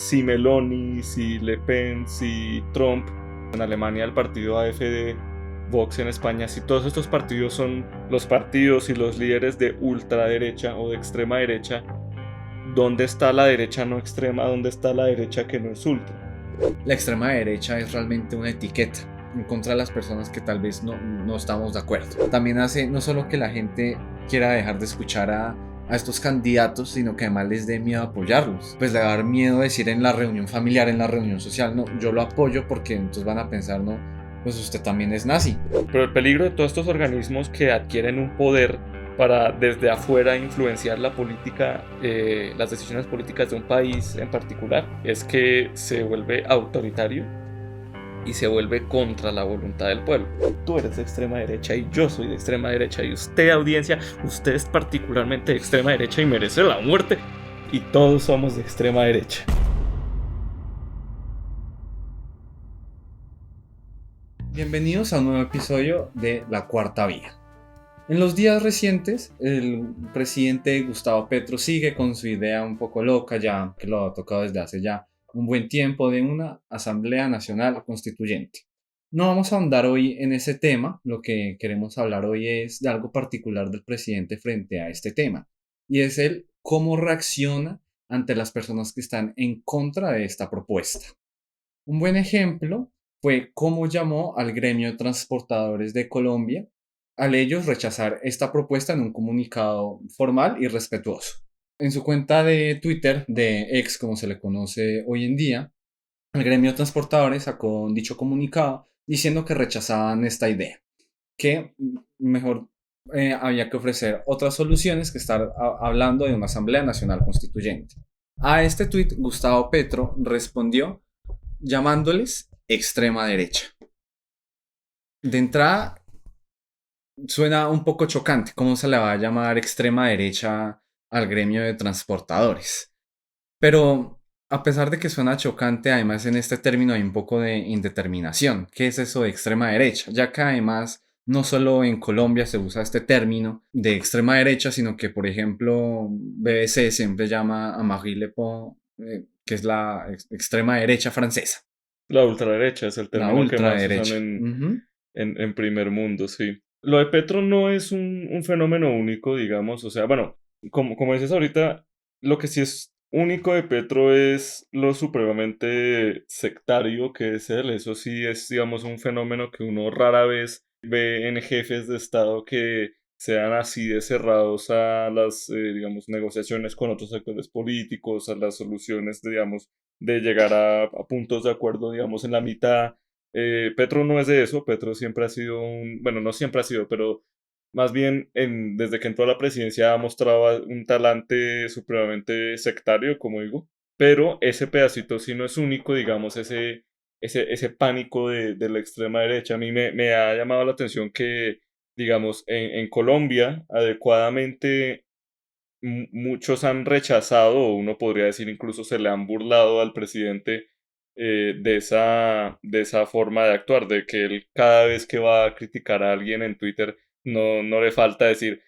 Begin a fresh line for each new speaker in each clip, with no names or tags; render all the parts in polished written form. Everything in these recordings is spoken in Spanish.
si Meloni, si Le Pen, si Trump, en Alemania el partido AfD, Vox en España, si todos estos partidos son los partidos y los líderes de ultraderecha o de extrema derecha, ¿dónde está la derecha no extrema? ¿Dónde está la derecha que no es ultra?
La extrema derecha es realmente una etiqueta en contra de las personas que tal vez no estamos de acuerdo. También hace no solo que la gente quiera dejar de escuchar a estos candidatos, sino que además les dé miedo apoyarlos. Pues le va a dar miedo decir en la reunión familiar, en la reunión social, no, yo lo apoyo porque entonces van a pensar, no, pues usted también es nazi.
Pero el peligro de todos estos organismos que adquieren un poder para desde afuera influenciar la política, las decisiones políticas de un país en particular, es que se vuelve autoritario y se vuelve contra la voluntad del pueblo. Tú eres de extrema derecha y yo soy de extrema derecha y usted, audiencia, usted es particularmente de extrema derecha y merece la muerte, y todos somos de extrema derecha.
Bienvenidos a un nuevo episodio de La Cuarta Vía. En los días recientes, el presidente Gustavo Petro sigue con su idea un poco loca, ya que lo ha tocado desde hace ya un buen tiempo, de una Asamblea Nacional Constituyente. No vamos a ahondar hoy en ese tema, lo que queremos hablar hoy es de algo particular del presidente frente a este tema, y es el cómo reacciona ante las personas que están en contra de esta propuesta. Un buen ejemplo fue cómo llamó al gremio de transportadores de Colombia al ellos rechazar esta propuesta en un comunicado formal y respetuoso. En su cuenta de Twitter, de X como se le conoce hoy en día, el gremio de transportadores sacó dicho comunicado diciendo que rechazaban esta idea, que mejor había que ofrecer otras soluciones que estar hablando de una Asamblea Nacional Constituyente. A este tuit, Gustavo Petro respondió llamándoles extrema derecha. De entrada, suena un poco chocante cómo se le va a llamar extrema derecha al gremio de transportadores. Pero a pesar de que suena chocante, además en este término hay un poco de indeterminación. ¿Qué es eso de extrema derecha? Ya que además no solo en Colombia se usa este término de extrema derecha, sino que por ejemplo BBC siempre llama a Marine Le Pen, que es la extrema derecha francesa.
La ultraderecha es el
La
término que más usan
ultraderecha. Uh-huh.
en primer mundo, sí. Lo de Petro no es un fenómeno único, digamos, o sea, bueno, como dices ahorita, lo que sí es único de Petro es lo supremamente sectario que es él. Eso sí es, digamos, un fenómeno que uno rara vez ve en jefes de Estado que sean así de cerrados a las, digamos, negociaciones con otros sectores políticos, a las soluciones, digamos, de llegar a puntos de acuerdo, digamos, en la mitad. Petro no es de eso. Petro siempre ha sido bueno, no siempre ha sido, pero más bien desde que entró a la presidencia ha mostrado un talante supremamente sectario, como digo, pero ese pedacito sí no es único, digamos, ese pánico de la extrema derecha. A mí me ha llamado la atención que, digamos, en Colombia, adecuadamente, muchos han rechazado, o uno podría decir incluso se le han burlado al presidente, de esa forma de actuar, de que él cada vez que va a criticar a alguien en Twitter no le falta decir,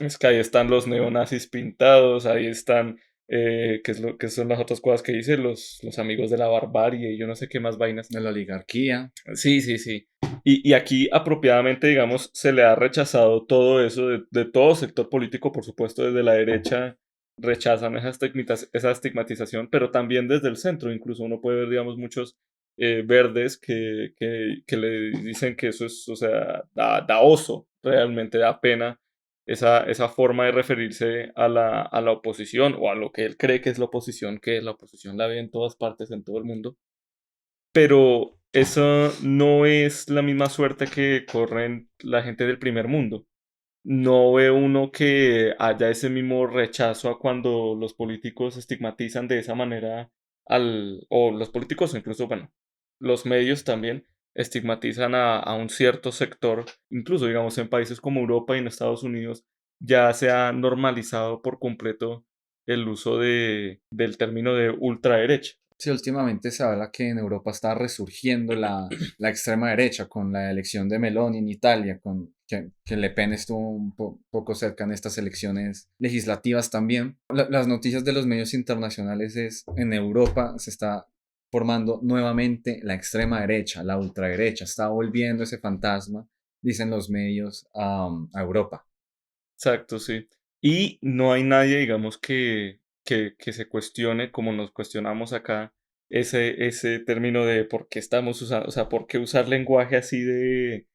es que ahí están los neonazis pintados, ahí están, que son las otras cosas que dice, los amigos de la barbarie y yo no sé qué más vainas.
De la oligarquía.
Sí, sí, sí. Y aquí apropiadamente, digamos, se le ha rechazado todo eso de todo sector político, por supuesto, desde la derecha rechazan esa estigmatización, pero también desde el centro. Incluso uno puede ver, digamos, muchos verdes que le dicen que eso es, o sea, da oso, realmente da pena esa forma de referirse a la oposición o a lo que él cree que es la oposición, que la oposición la ve en todas partes, en todo el mundo, pero eso no es la misma suerte que corren la gente del primer mundo. No ve uno que haya ese mismo rechazo a cuando los políticos estigmatizan de esa manera o los políticos, o incluso, bueno, los medios también estigmatizan a un cierto sector, incluso digamos en países como Europa y en Estados Unidos ya se ha normalizado por completo el uso del término de ultraderecha.
Sí, últimamente se habla que en Europa está resurgiendo la extrema derecha con la elección de Meloni en Italia, que Le Pen estuvo un poco cerca en estas elecciones legislativas también. Las noticias de los medios internacionales es en Europa se está formando nuevamente la extrema derecha, la ultraderecha, está volviendo ese fantasma, dicen los medios, a Europa.
Exacto, sí. Y no hay nadie, digamos, que se cuestione, como nos cuestionamos acá, ese término de por qué estamos usando, o sea, por qué usar lenguaje así de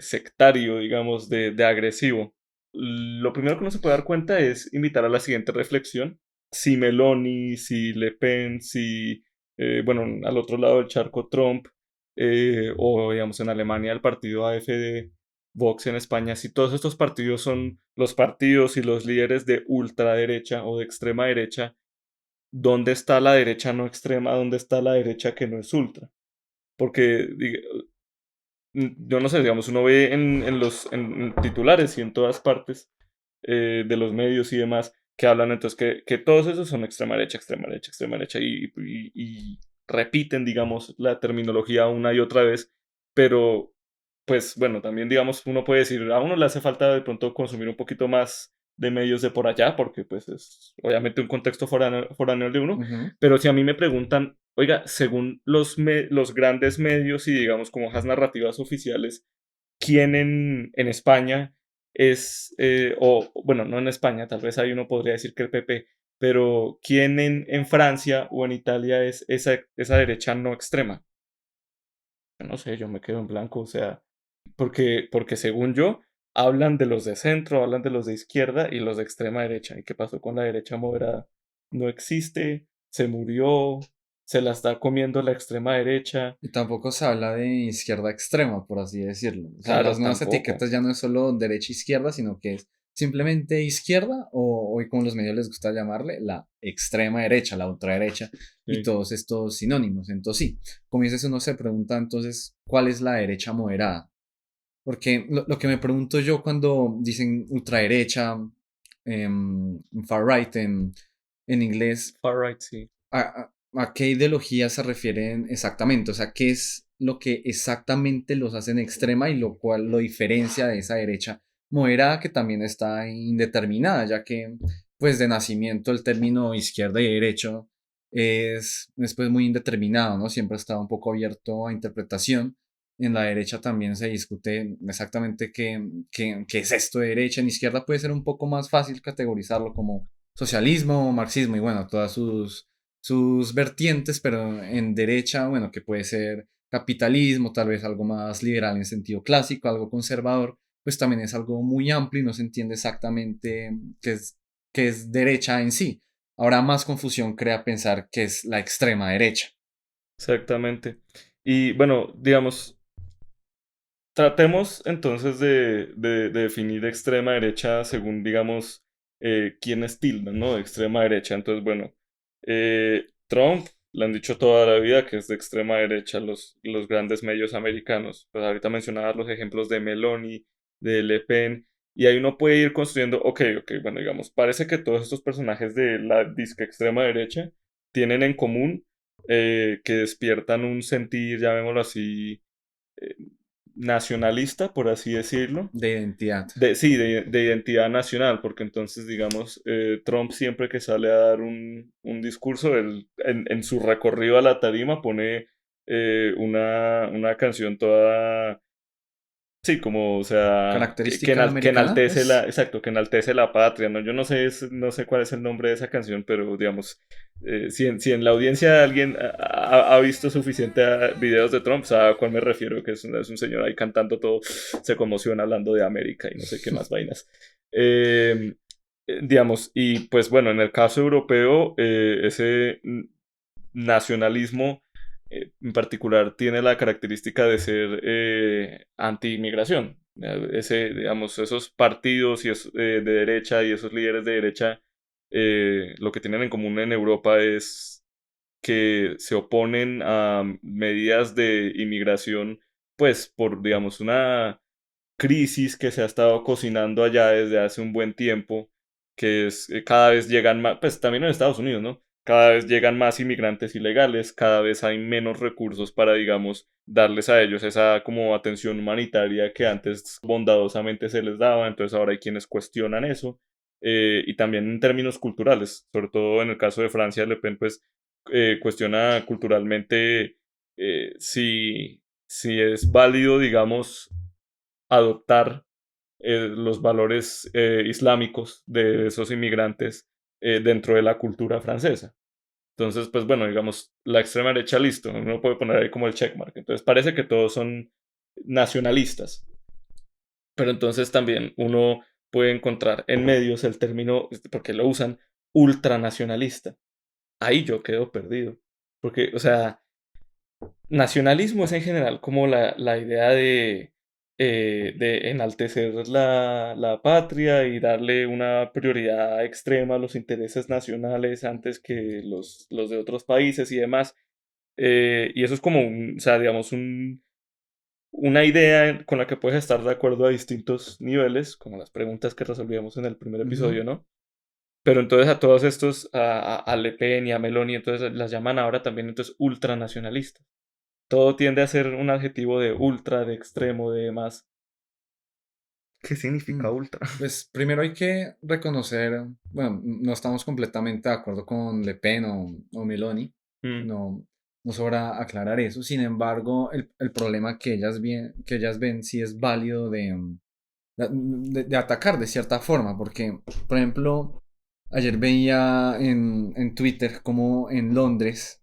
sectario, digamos, de agresivo. Lo primero que uno se puede dar cuenta es invitar a la siguiente reflexión. Si Meloni, si Le Pen, si, bueno, al otro lado del charco Trump, o digamos en Alemania el partido AfD, Vox en España, si todos estos partidos son los partidos y los líderes de ultraderecha o de extrema derecha, ¿dónde está la derecha no extrema? ¿Dónde está la derecha que no es ultra? Porque yo no sé, digamos, uno ve en titulares y en todas partes de los medios y demás que hablan entonces que todos esos son extrema derecha, extrema derecha, extrema derecha y repiten, digamos, la terminología una y otra vez, pero pues bueno, también digamos, uno puede decir, a uno le hace falta de pronto consumir un poquito más de medios de por allá, porque pues es obviamente un contexto foráneo de uno,
Ujú.
pero si a mí me preguntan, oiga, según los grandes medios y digamos como hojas narrativas oficiales, ¿quién en España es, o bueno, no en España, tal vez ahí uno podría decir que el PP, pero quién en Francia o en Italia es esa derecha no extrema? Yo no sé, yo me quedo en blanco, o sea, porque según yo, hablan de los de centro, hablan de los de izquierda y los de extrema derecha. ¿Y qué pasó con la derecha moderada? No existe, se murió, se la está comiendo la extrema derecha.
Y tampoco se habla de izquierda extrema, por así decirlo. O sea, las
Claro,
nuevas
tampoco.
etiquetas ya no es solo derecha-izquierda, sino que es simplemente izquierda o como los medios les gusta llamarle, la extrema derecha, la ultraderecha y
Sí.
todos estos sinónimos. Entonces sí, como dices, uno se pregunta entonces, ¿cuál es la derecha moderada? Porque lo que me pregunto yo cuando dicen ultraderecha, far right en inglés,
Far right, sí.
¿a qué ideología se refieren exactamente? O sea, ¿qué es lo que exactamente los hacen extrema y lo cual lo diferencia de esa derecha moderada que también está indeterminada, ya que pues de nacimiento el término izquierda y derecho es pues muy indeterminado, ¿no? Siempre está un poco abierto a interpretación. En la derecha también se discute exactamente qué es esto de derecha. En izquierda puede ser un poco más fácil categorizarlo como socialismo, marxismo y bueno, todas sus vertientes, pero en derecha, bueno, que puede ser capitalismo, tal vez algo más liberal en sentido clásico, algo conservador, pues también es algo muy amplio y no se entiende exactamente qué es derecha en sí. Ahora más confusión crea pensar que es la extrema derecha.
Exactamente. Y bueno, digamos, tratemos entonces de definir extrema derecha según, digamos, quiénes tildan, ¿no? De extrema derecha. Entonces, bueno, Trump le han dicho toda la vida que es de extrema derecha los grandes medios americanos. Pues ahorita mencionabas los ejemplos de Meloni, de Le Pen, y ahí uno puede ir construyendo, ok, bueno, digamos, parece que todos estos personajes de la disque extrema derecha tienen en común que despiertan un sentir, llamémoslo así, eh, nacionalista, por así decirlo.
De identidad.
Sí, de identidad nacional, porque entonces, digamos, Trump siempre que sale a dar un discurso, él, en su recorrido a la tarima pone una canción toda. Sí, como, o sea,
Característica
que
americana
enaltece
es.
exacto, que enaltece la patria, ¿no? Yo no sé, no sé cuál es el nombre de esa canción, pero digamos, si en la audiencia alguien ha visto suficiente videos de Trump, sabe a cuál me refiero, que es un señor ahí cantando todo, se conmociona hablando de América y no sé qué más vainas. Digamos, y pues bueno, en el caso europeo, ese nacionalismo en particular tiene la característica de ser anti-inmigración. Digamos, esos partidos de derecha y esos líderes de derecha, lo que tienen en común en Europa es que se oponen a medidas de inmigración, pues por, digamos, una crisis que se ha estado cocinando allá desde hace un buen tiempo, que es cada vez llegan más, pues también en Estados Unidos, ¿no? cada vez llegan más inmigrantes ilegales, cada vez hay menos recursos para, digamos, darles a ellos esa como atención humanitaria que antes bondadosamente se les daba, entonces ahora hay quienes cuestionan eso, y también en términos culturales, sobre todo en el caso de Francia, Le Pen pues cuestiona culturalmente si es válido, digamos, adoptar los valores islámicos de esos inmigrantes dentro de la cultura francesa. Entonces, pues bueno, digamos, la extrema derecha, listo, uno puede poner ahí como el checkmark. Entonces parece que todos son nacionalistas, pero entonces también uno puede encontrar en medios el término, porque lo usan, ultranacionalista. Ahí yo quedo perdido, porque, o sea, nacionalismo es en general como la idea de enaltecer la patria y darle una prioridad extrema a los intereses nacionales antes que los de otros países y demás. Y eso es como, o sea, digamos, una idea con la que puedes estar de acuerdo a distintos niveles, como las preguntas que resolvíamos en el primer
Ujú.
episodio, ¿no? Pero entonces a todos estos, a Le Pen y a Meloni, entonces las llaman ahora también entonces ultranacionalistas. Todo tiende a ser un adjetivo de ultra, de extremo, de más. ¿Qué significa
Mm,
ultra?
Pues primero hay que reconocer, bueno, no estamos completamente de acuerdo con Le Pen o Meloni,
Mm,
no sobra aclarar eso. Sin embargo, el problema que ellas ven sí es válido de atacar de cierta forma, porque, por ejemplo, ayer veía en Twitter como en Londres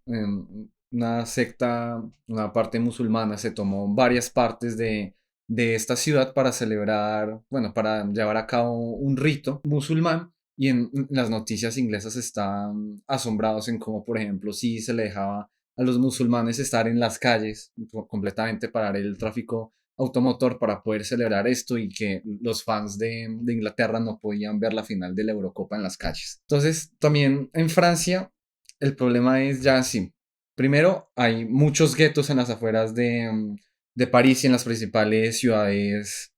una secta, una parte musulmana, se tomó varias partes de esta ciudad para celebrar, bueno, para llevar a cabo un rito musulmán. Y en las noticias inglesas están asombrados en cómo, por ejemplo, si se le dejaba a los musulmanes estar en las calles, completamente parar el tráfico automotor para poder celebrar esto y que los fans de Inglaterra no podían ver la final de la Eurocopa en las calles. Entonces, también en Francia, el problema es ya así. Primero, hay muchos guetos en las afueras de París y en las principales ciudades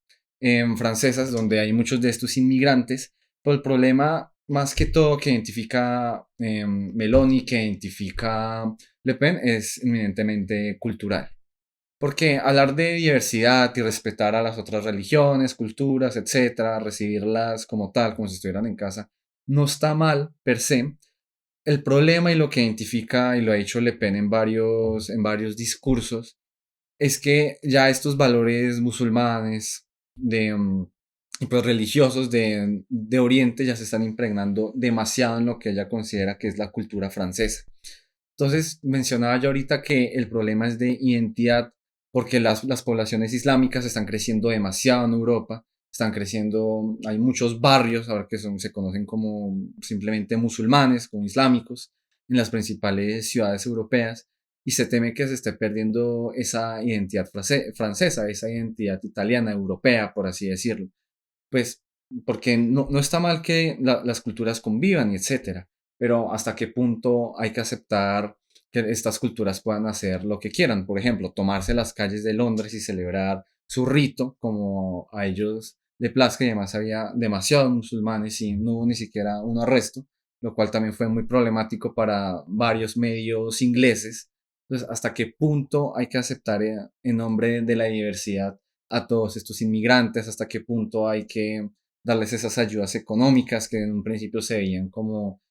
francesas donde hay muchos de estos inmigrantes, pero el problema más que todo que identifica Meloni, que identifica Le Pen, es eminentemente cultural. Porque hablar de diversidad y respetar a las otras religiones, culturas, etcétera, recibirlas como tal, como si estuvieran en casa, no está mal per se. El problema y lo que identifica y lo ha dicho Le Pen en varios discursos es que ya estos valores musulmanes y pues religiosos de Oriente ya se están impregnando demasiado en lo que ella considera que es la cultura francesa. Entonces, mencionaba yo ahorita que el problema es de identidad porque las poblaciones islámicas están creciendo demasiado en Europa, están creciendo, hay muchos barrios ahora que se conocen como simplemente musulmanes, como islámicos, en las principales ciudades europeas y se teme que se esté perdiendo esa identidad francesa, esa identidad italiana, europea, por así decirlo. Pues porque no está mal que las culturas convivan y etcétera, pero hasta qué punto hay que aceptar que estas culturas puedan hacer lo que quieran. Por ejemplo, tomarse las calles de Londres y celebrar su rito como a ellos le plazca y además había demasiados musulmanes y no hubo ni siquiera un arresto, lo cual también fue muy problemático para varios medios ingleses. Entonces, ¿hasta qué punto hay que aceptar en nombre de la diversidad a todos estos inmigrantes? ¿Hasta qué punto hay que darles esas ayudas económicas que en un principio se veían como,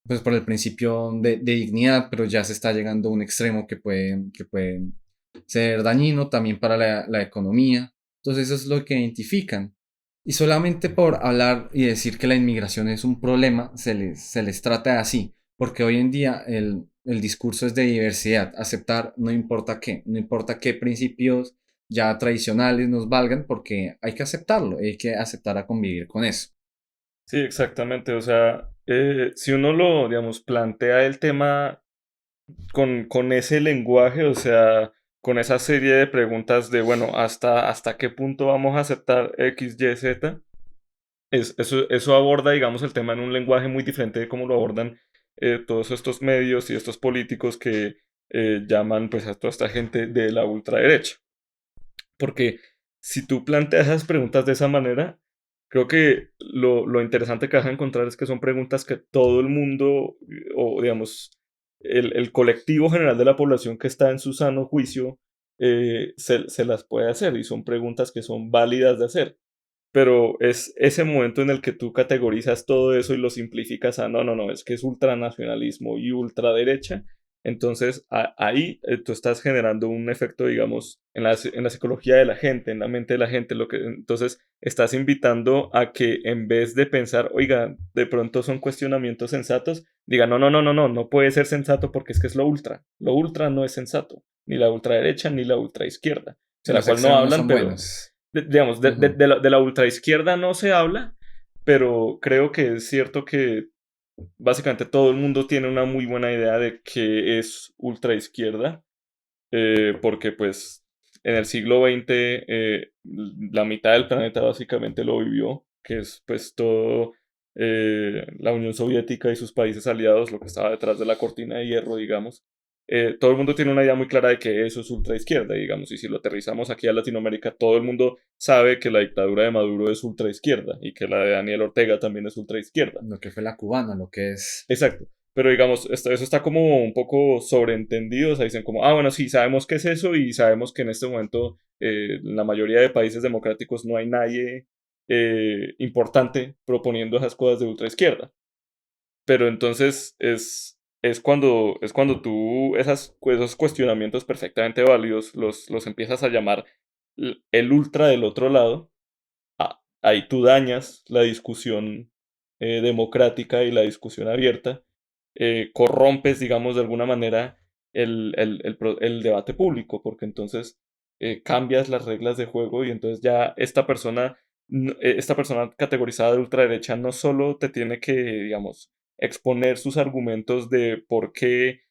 pues por el principio de dignidad, pero ya se está llegando a un extremo que puede ser dañino también para la economía? Entonces eso es lo que identifican. Y solamente por hablar y decir que la inmigración es un problema, se les trata así, porque hoy en día el discurso es de diversidad, aceptar no importa qué, no importa qué principios ya tradicionales nos valgan, porque hay que aceptarlo, hay que aceptar a convivir con eso.
sí, exactamente. O sea, si uno lo, digamos, plantea el tema con ese lenguaje, o sea, con esa serie de preguntas de, bueno, hasta qué punto vamos a aceptar X, Y, Z, eso aborda, digamos, el tema en un lenguaje muy diferente de cómo lo abordan todos estos medios y estos políticos que llaman pues a toda esta gente de la ultraderecha. Porque si tú planteas esas preguntas de esa manera, Creo que lo interesante que vas a encontrar es que son preguntas que todo el mundo, o digamos, el colectivo general de la población que está en su sano juicio, se las puede hacer y son preguntas que son válidas de hacer. Pero es ese momento en el que tú categorizas todo eso y lo simplificas a no, no, no, es que es ultranacionalismo y ultraderecha. Entonces ahí tú estás generando un efecto, digamos, en la psicología de la gente, en la mente de la gente. Entonces estás invitando a que en vez de pensar, oiga, de pronto son cuestionamientos sensatos, diga, no, no, no, no, no, no puede ser sensato porque es que es lo ultra. Lo ultra no es sensato, ni la ultraderecha ni la ultraizquierda,
Si
de la
los
cual no
extremos no
hablan,
son
pero
buenos.
digamos,
Ujú.
de la ultraizquierda no se habla, pero creo que es cierto que básicamente todo el mundo tiene una muy buena idea de qué es ultraizquierda, porque pues en el siglo XX la mitad del planeta básicamente lo vivió, que es pues todo la Unión Soviética y sus países aliados, lo que estaba detrás de la cortina de hierro, digamos. Todo el mundo tiene una idea muy clara de que eso es ultraizquierda, digamos, y si lo aterrizamos aquí a Latinoamérica, todo el mundo sabe que la dictadura de Maduro es ultraizquierda y que la de Daniel Ortega también es ultraizquierda.
Lo que fue la cubana, lo que es...
Exacto. Pero digamos, eso está como un poco sobreentendido. O sea, dicen como, ah, bueno, sí, sabemos qué es eso y sabemos que en este momento en la mayoría de países democráticos no hay nadie importante proponiendo esas cosas de ultraizquierda. Pero entonces es cuando tú esos cuestionamientos perfectamente válidos los empiezas a llamar el ultra del otro lado. Ahí tú dañas la discusión democrática y la discusión abierta, corrompes, digamos, de alguna manera el debate público, porque entonces cambias las reglas de juego y entonces ya esta persona categorizada de ultraderecha no solo te tiene que, digamos, exponer sus argumentos de por qué,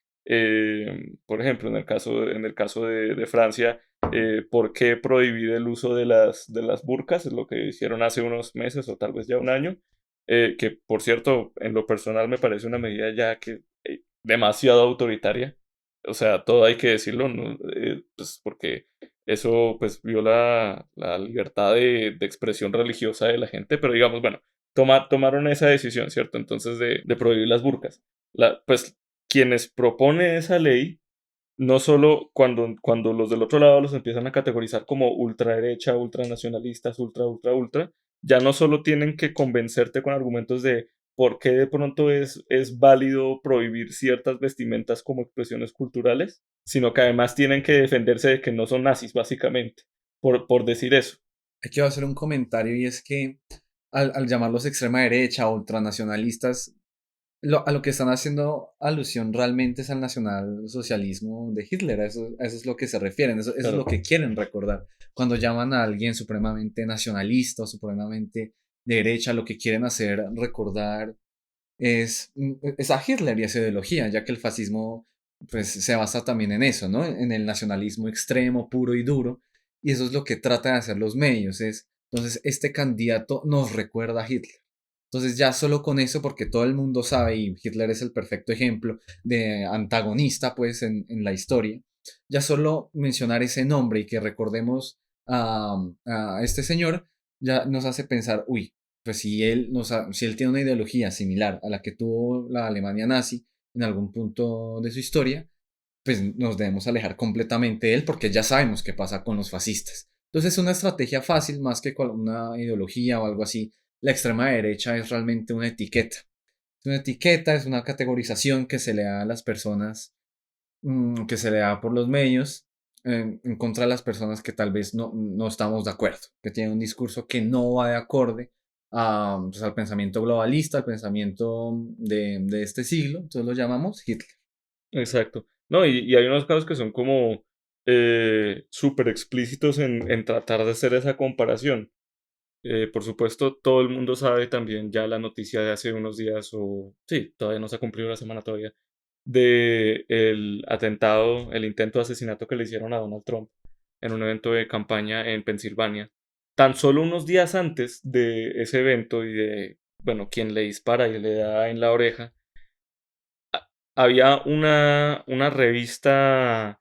por ejemplo, en el caso de Francia, por qué prohibir el uso de las burkas, es lo que hicieron hace unos meses o tal vez ya un año, que por cierto, en lo personal me parece una medida ya que demasiado autoritaria, o sea, todo hay que decirlo, ¿no? Pues porque eso pues viola la libertad de expresión religiosa de la gente, pero digamos, bueno, tomaron esa decisión, ¿cierto? Entonces de prohibir las burkas. Pues quienes proponen esa ley no solo cuando los del otro lado los empiezan a categorizar como ultraderecha, ultranacionalistas, ultra, ya no solo tienen que convencerte con argumentos de por qué de pronto es válido prohibir ciertas vestimentas como expresiones culturales, sino que además tienen que defenderse de que no son nazis, básicamente, por decir eso.
Aquí voy a hacer un comentario y es que al llamarlos extrema derecha o ultranacionalistas, a lo que están haciendo alusión realmente es al nacionalsocialismo de Hitler, a eso es lo que se refieren, eso es lo
Claro,
que quieren recordar. Cuando llaman a alguien supremamente nacionalista o supremamente de derecha, lo que quieren hacer recordar es a Hitler y a esa ideología, ya que el fascismo pues, se basa también en eso, ¿no? En el nacionalismo extremo, puro y duro, y eso es lo que trata de hacer los medios, entonces este candidato nos recuerda a Hitler. Entonces ya solo con eso, porque todo el mundo sabe, y Hitler es el perfecto ejemplo de antagonista pues en la historia, ya solo mencionar ese nombre y que recordemos a este señor, ya nos hace pensar, uy, pues si él tiene una ideología similar a la que tuvo la Alemania nazi en algún punto de su historia, pues nos debemos alejar completamente de él porque ya sabemos qué pasa con los fascistas. Entonces es una estrategia fácil más que con una ideología o algo así. La extrema derecha es realmente una etiqueta. Es una etiqueta, es una categorización que se le da a las personas, que se le da por los medios en contra de las personas que tal vez no estamos de acuerdo, que tienen un discurso que no va de acorde pues, al pensamiento globalista, al pensamiento de este siglo, entonces lo llamamos Hitler.
exacto. No, y hay unos casos que son como súper explícitos en tratar de hacer esa comparación. Por supuesto, todo el mundo sabe también ya la noticia de hace unos días, o sí, todavía no se ha cumplido la semana todavía, de el atentado, el intento de asesinato que le hicieron a Donald Trump en un evento de campaña en Pensilvania. Tan solo unos días antes de ese evento y de, bueno, quien le dispara y le da en la oreja, había una revista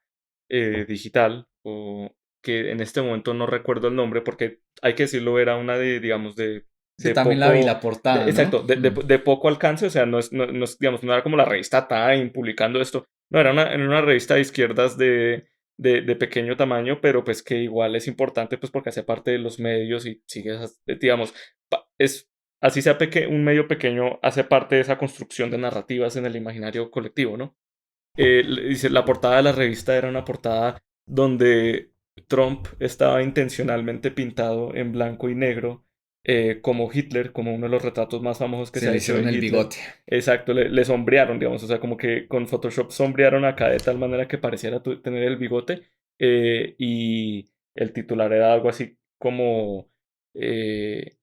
digital, o que en este momento no recuerdo el nombre, porque hay que decirlo, era una de, digamos,
Sí,
de
también la vi
poco,
la portada,
exacto,
¿no? Mm.
de poco alcance, o sea, digamos, no era como la revista Time publicando esto, no, era una revista de izquierdas de pequeño tamaño, pero pues que igual es importante pues porque hace parte de los medios y sigue, digamos, es, así sea un medio pequeño, hace parte de esa construcción de narrativas en el imaginario colectivo, ¿no? Dice, la portada de la revista era una portada donde Trump estaba intencionalmente pintado en blanco y negro, como Hitler, como uno de los retratos más famosos que
Se
se ha
le
hecho de
hicieron el
Hitler.
bigote.
Exacto, le sombrearon, digamos, o sea, como que con Photoshop sombrearon acá de tal manera que pareciera tener el bigote, y el titular era algo así como eh,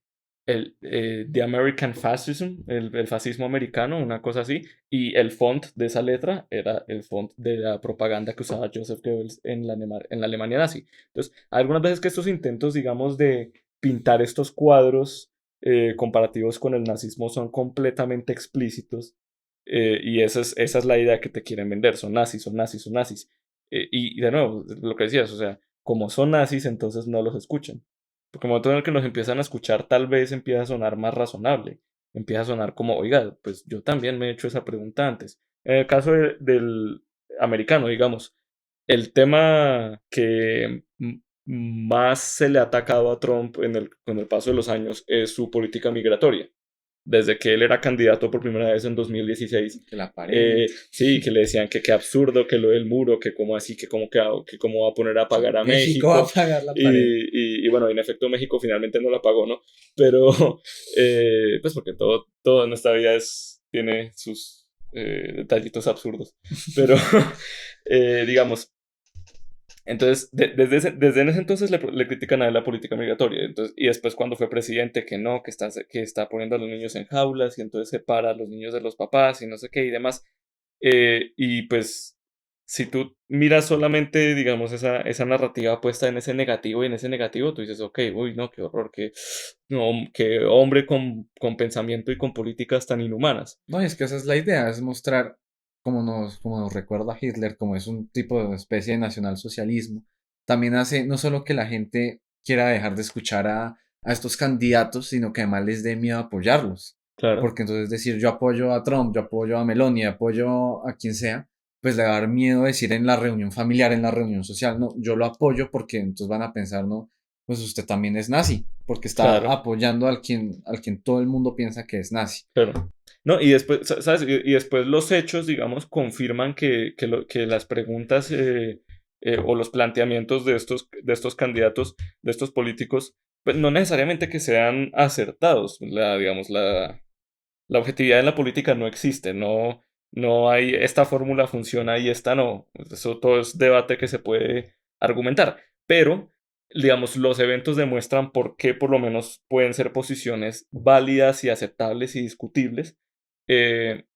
The American Fascism, el fascismo americano, una cosa así, y el font de esa letra era el font de la propaganda que usaba Joseph Goebbels en la Alemania nazi. Entonces, algunas veces que estos intentos, digamos, de pintar estos cuadros comparativos con el nazismo son completamente explícitos, y esa es la idea que te quieren vender, son nazis, son nazis, son nazis. Y de nuevo, lo que decías, o sea, como son nazis, entonces no los escuchan. Porque el momento en el que nos empiezan a escuchar, tal vez empieza a sonar más razonable. Empieza a sonar como, oiga, pues yo también me he hecho esa pregunta antes. En el caso del americano, digamos, el tema que más se le ha atacado a Trump con el paso de los años es su política migratoria desde que él era candidato por primera vez en 2016.
Que la pared.
Sí, que le decían que qué absurdo, que lo del muro, que cómo así, que cómo va a poner a pagar a
México va a
México.
pagar la pared.
Y bueno, en efecto México finalmente no la pagó, ¿no? Pero, pues porque todo en esta vida tiene sus detallitos absurdos. Pero, digamos, entonces, desde ese entonces le critican a él la política migratoria. Entonces, y después cuando fue presidente, que no, que está poniendo a los niños en jaulas y entonces separa a los niños de los papás y no sé qué y demás. Y pues, si tú miras solamente, digamos, esa narrativa puesta en ese negativo y en ese negativo, tú dices, ok, uy, no, qué horror, no, qué hombre con pensamiento y con políticas tan inhumanas.
No, es que esa es la idea, es mostrar como nos recuerda Hitler, como es un tipo de especie de nacionalsocialismo. También hace no solo que la gente quiera dejar de escuchar a estos candidatos, sino que además les dé miedo apoyarlos.
Claro,
Porque entonces decir yo apoyo a Trump, yo apoyo a Meloni, apoyo a quien sea, pues le va a dar miedo decir en la reunión familiar, en la reunión social, no, yo lo apoyo porque entonces van a pensar, no, pues usted también es nazi, porque está
claro.
apoyando al quien todo el mundo piensa que es nazi.
Claro. No, y después, ¿sabes? Y después los hechos, digamos, confirman que las preguntas o los planteamientos de estos candidatos, de estos políticos, pues no necesariamente que sean acertados. Digamos, la objetividad en la política no existe, no hay esta fórmula funciona y esta no. Eso todo es debate que se puede argumentar. Pero, digamos, los eventos demuestran por qué por lo menos pueden ser posiciones válidas y aceptables y discutibles.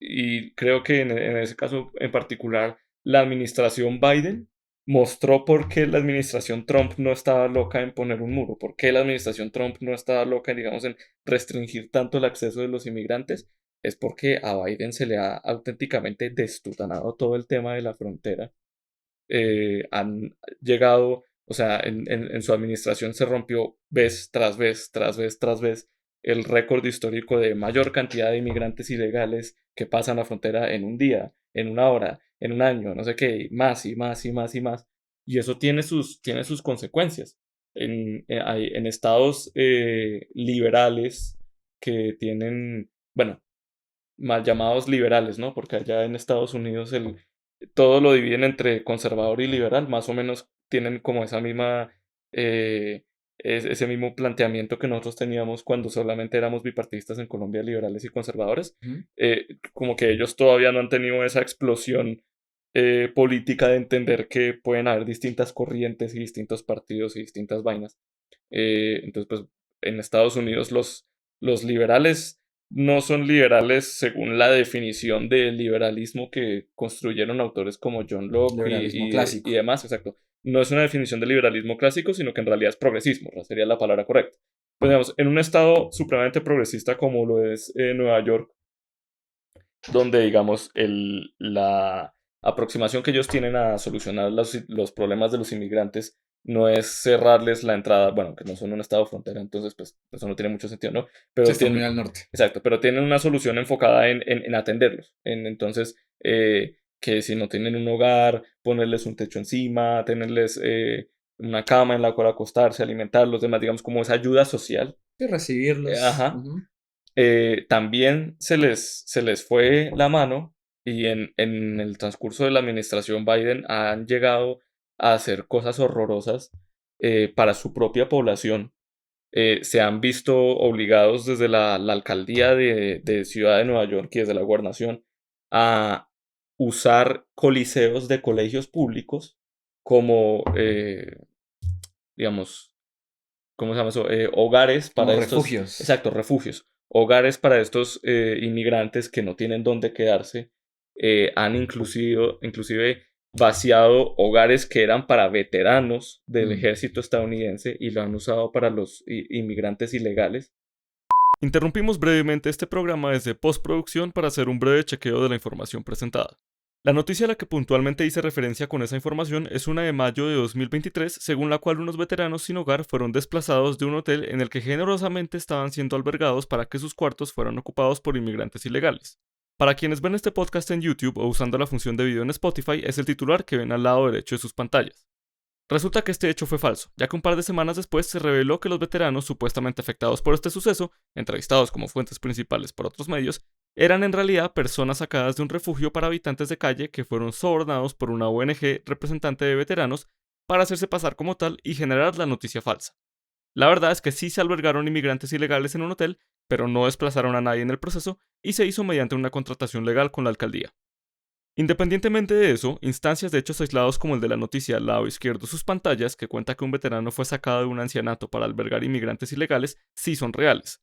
Y creo que en ese caso en particular, la administración Biden mostró por qué la administración Trump no estaba loca en poner un muro, por qué la administración Trump no estaba loca, digamos, en restringir tanto el acceso de los inmigrantes, es porque a Biden se le ha auténticamente destutanado todo el tema de la frontera. Han llegado, o sea, en su administración se rompió vez tras vez, tras vez, tras vez el récord histórico de mayor cantidad de inmigrantes ilegales que pasan la frontera en un día, en una hora, en un año, no sé qué, más y más y más y más. Y eso tiene sus consecuencias. En estados liberales que tienen, bueno, mal llamados liberales, ¿no? Porque allá en Estados Unidos todo lo dividen entre conservador y liberal, más o menos tienen como esa misma, eh, ese mismo planteamiento que nosotros teníamos cuando solamente éramos bipartidistas en Colombia, liberales y conservadores.
Ujú.
Como que ellos todavía no han tenido esa explosión política de entender que pueden haber distintas corrientes y distintos partidos y distintas vainas. Entonces, pues en Estados Unidos los liberales no son liberales según la definición de liberalismo que construyeron autores como John Locke
Liberalismo
y
clásico.
demás, exacto. No es una definición de liberalismo clásico, sino que en realidad es progresismo, ¿no? Sería la palabra correcta. Pues digamos, en un estado supremamente progresista como lo es Nueva York, donde digamos la aproximación que ellos tienen a solucionar los problemas de los inmigrantes no es cerrarles la entrada, bueno, que no son un estado frontera, entonces pues eso no tiene mucho sentido, ¿no?
Sí,
Pero
está muy
tienen,
al norte.
exacto, pero tienen una solución enfocada en atenderlos. Entonces, que si no tienen un hogar, ponerles un techo encima, tenerles una cama en la cual acostarse, alimentarlos, demás, digamos, como esa ayuda social.
Sí, recibirlos.
Ajá. También se les fue la mano y en el transcurso de la administración Biden han llegado a hacer cosas horrorosas para su propia población. Se han visto obligados desde la alcaldía de Ciudad de Nueva York y desde la gobernación a usar coliseos de colegios públicos como, digamos, ¿cómo se llama eso? Hogares
Como
para estos,
refugios.
exacto, refugios, hogares para estos inmigrantes que no tienen dónde quedarse. Han inclusive vaciado hogares que eran para veteranos del
Mm.
ejército estadounidense y lo han usado para los inmigrantes ilegales. Interrumpimos brevemente este programa desde postproducción para hacer un breve chequeo de la información presentada. La noticia a la que puntualmente hice referencia con esa información es una de mayo de 2023, según la cual unos veteranos sin hogar fueron desplazados de un hotel en el que generosamente estaban siendo albergados para que sus cuartos fueran ocupados por inmigrantes ilegales. Para quienes ven este podcast en YouTube o usando la función de video en Spotify, es el titular que ven al lado derecho de sus pantallas. Resulta que este hecho fue falso, ya que un par de semanas después se reveló que los veteranos supuestamente afectados por este suceso, entrevistados como fuentes principales por otros medios, eran en realidad personas sacadas de un refugio para habitantes de calle que fueron sobornados por una ONG representante de veteranos para hacerse pasar como tal y generar la noticia falsa. La verdad es que sí se albergaron inmigrantes ilegales en un hotel, pero no desplazaron a nadie en el proceso y se hizo mediante una contratación legal con la alcaldía. Independientemente de eso, instancias de hechos aislados como el de la noticia al lado izquierdo de sus pantallas, que cuenta que un veterano fue sacado de un ancianato para albergar inmigrantes ilegales, sí son reales.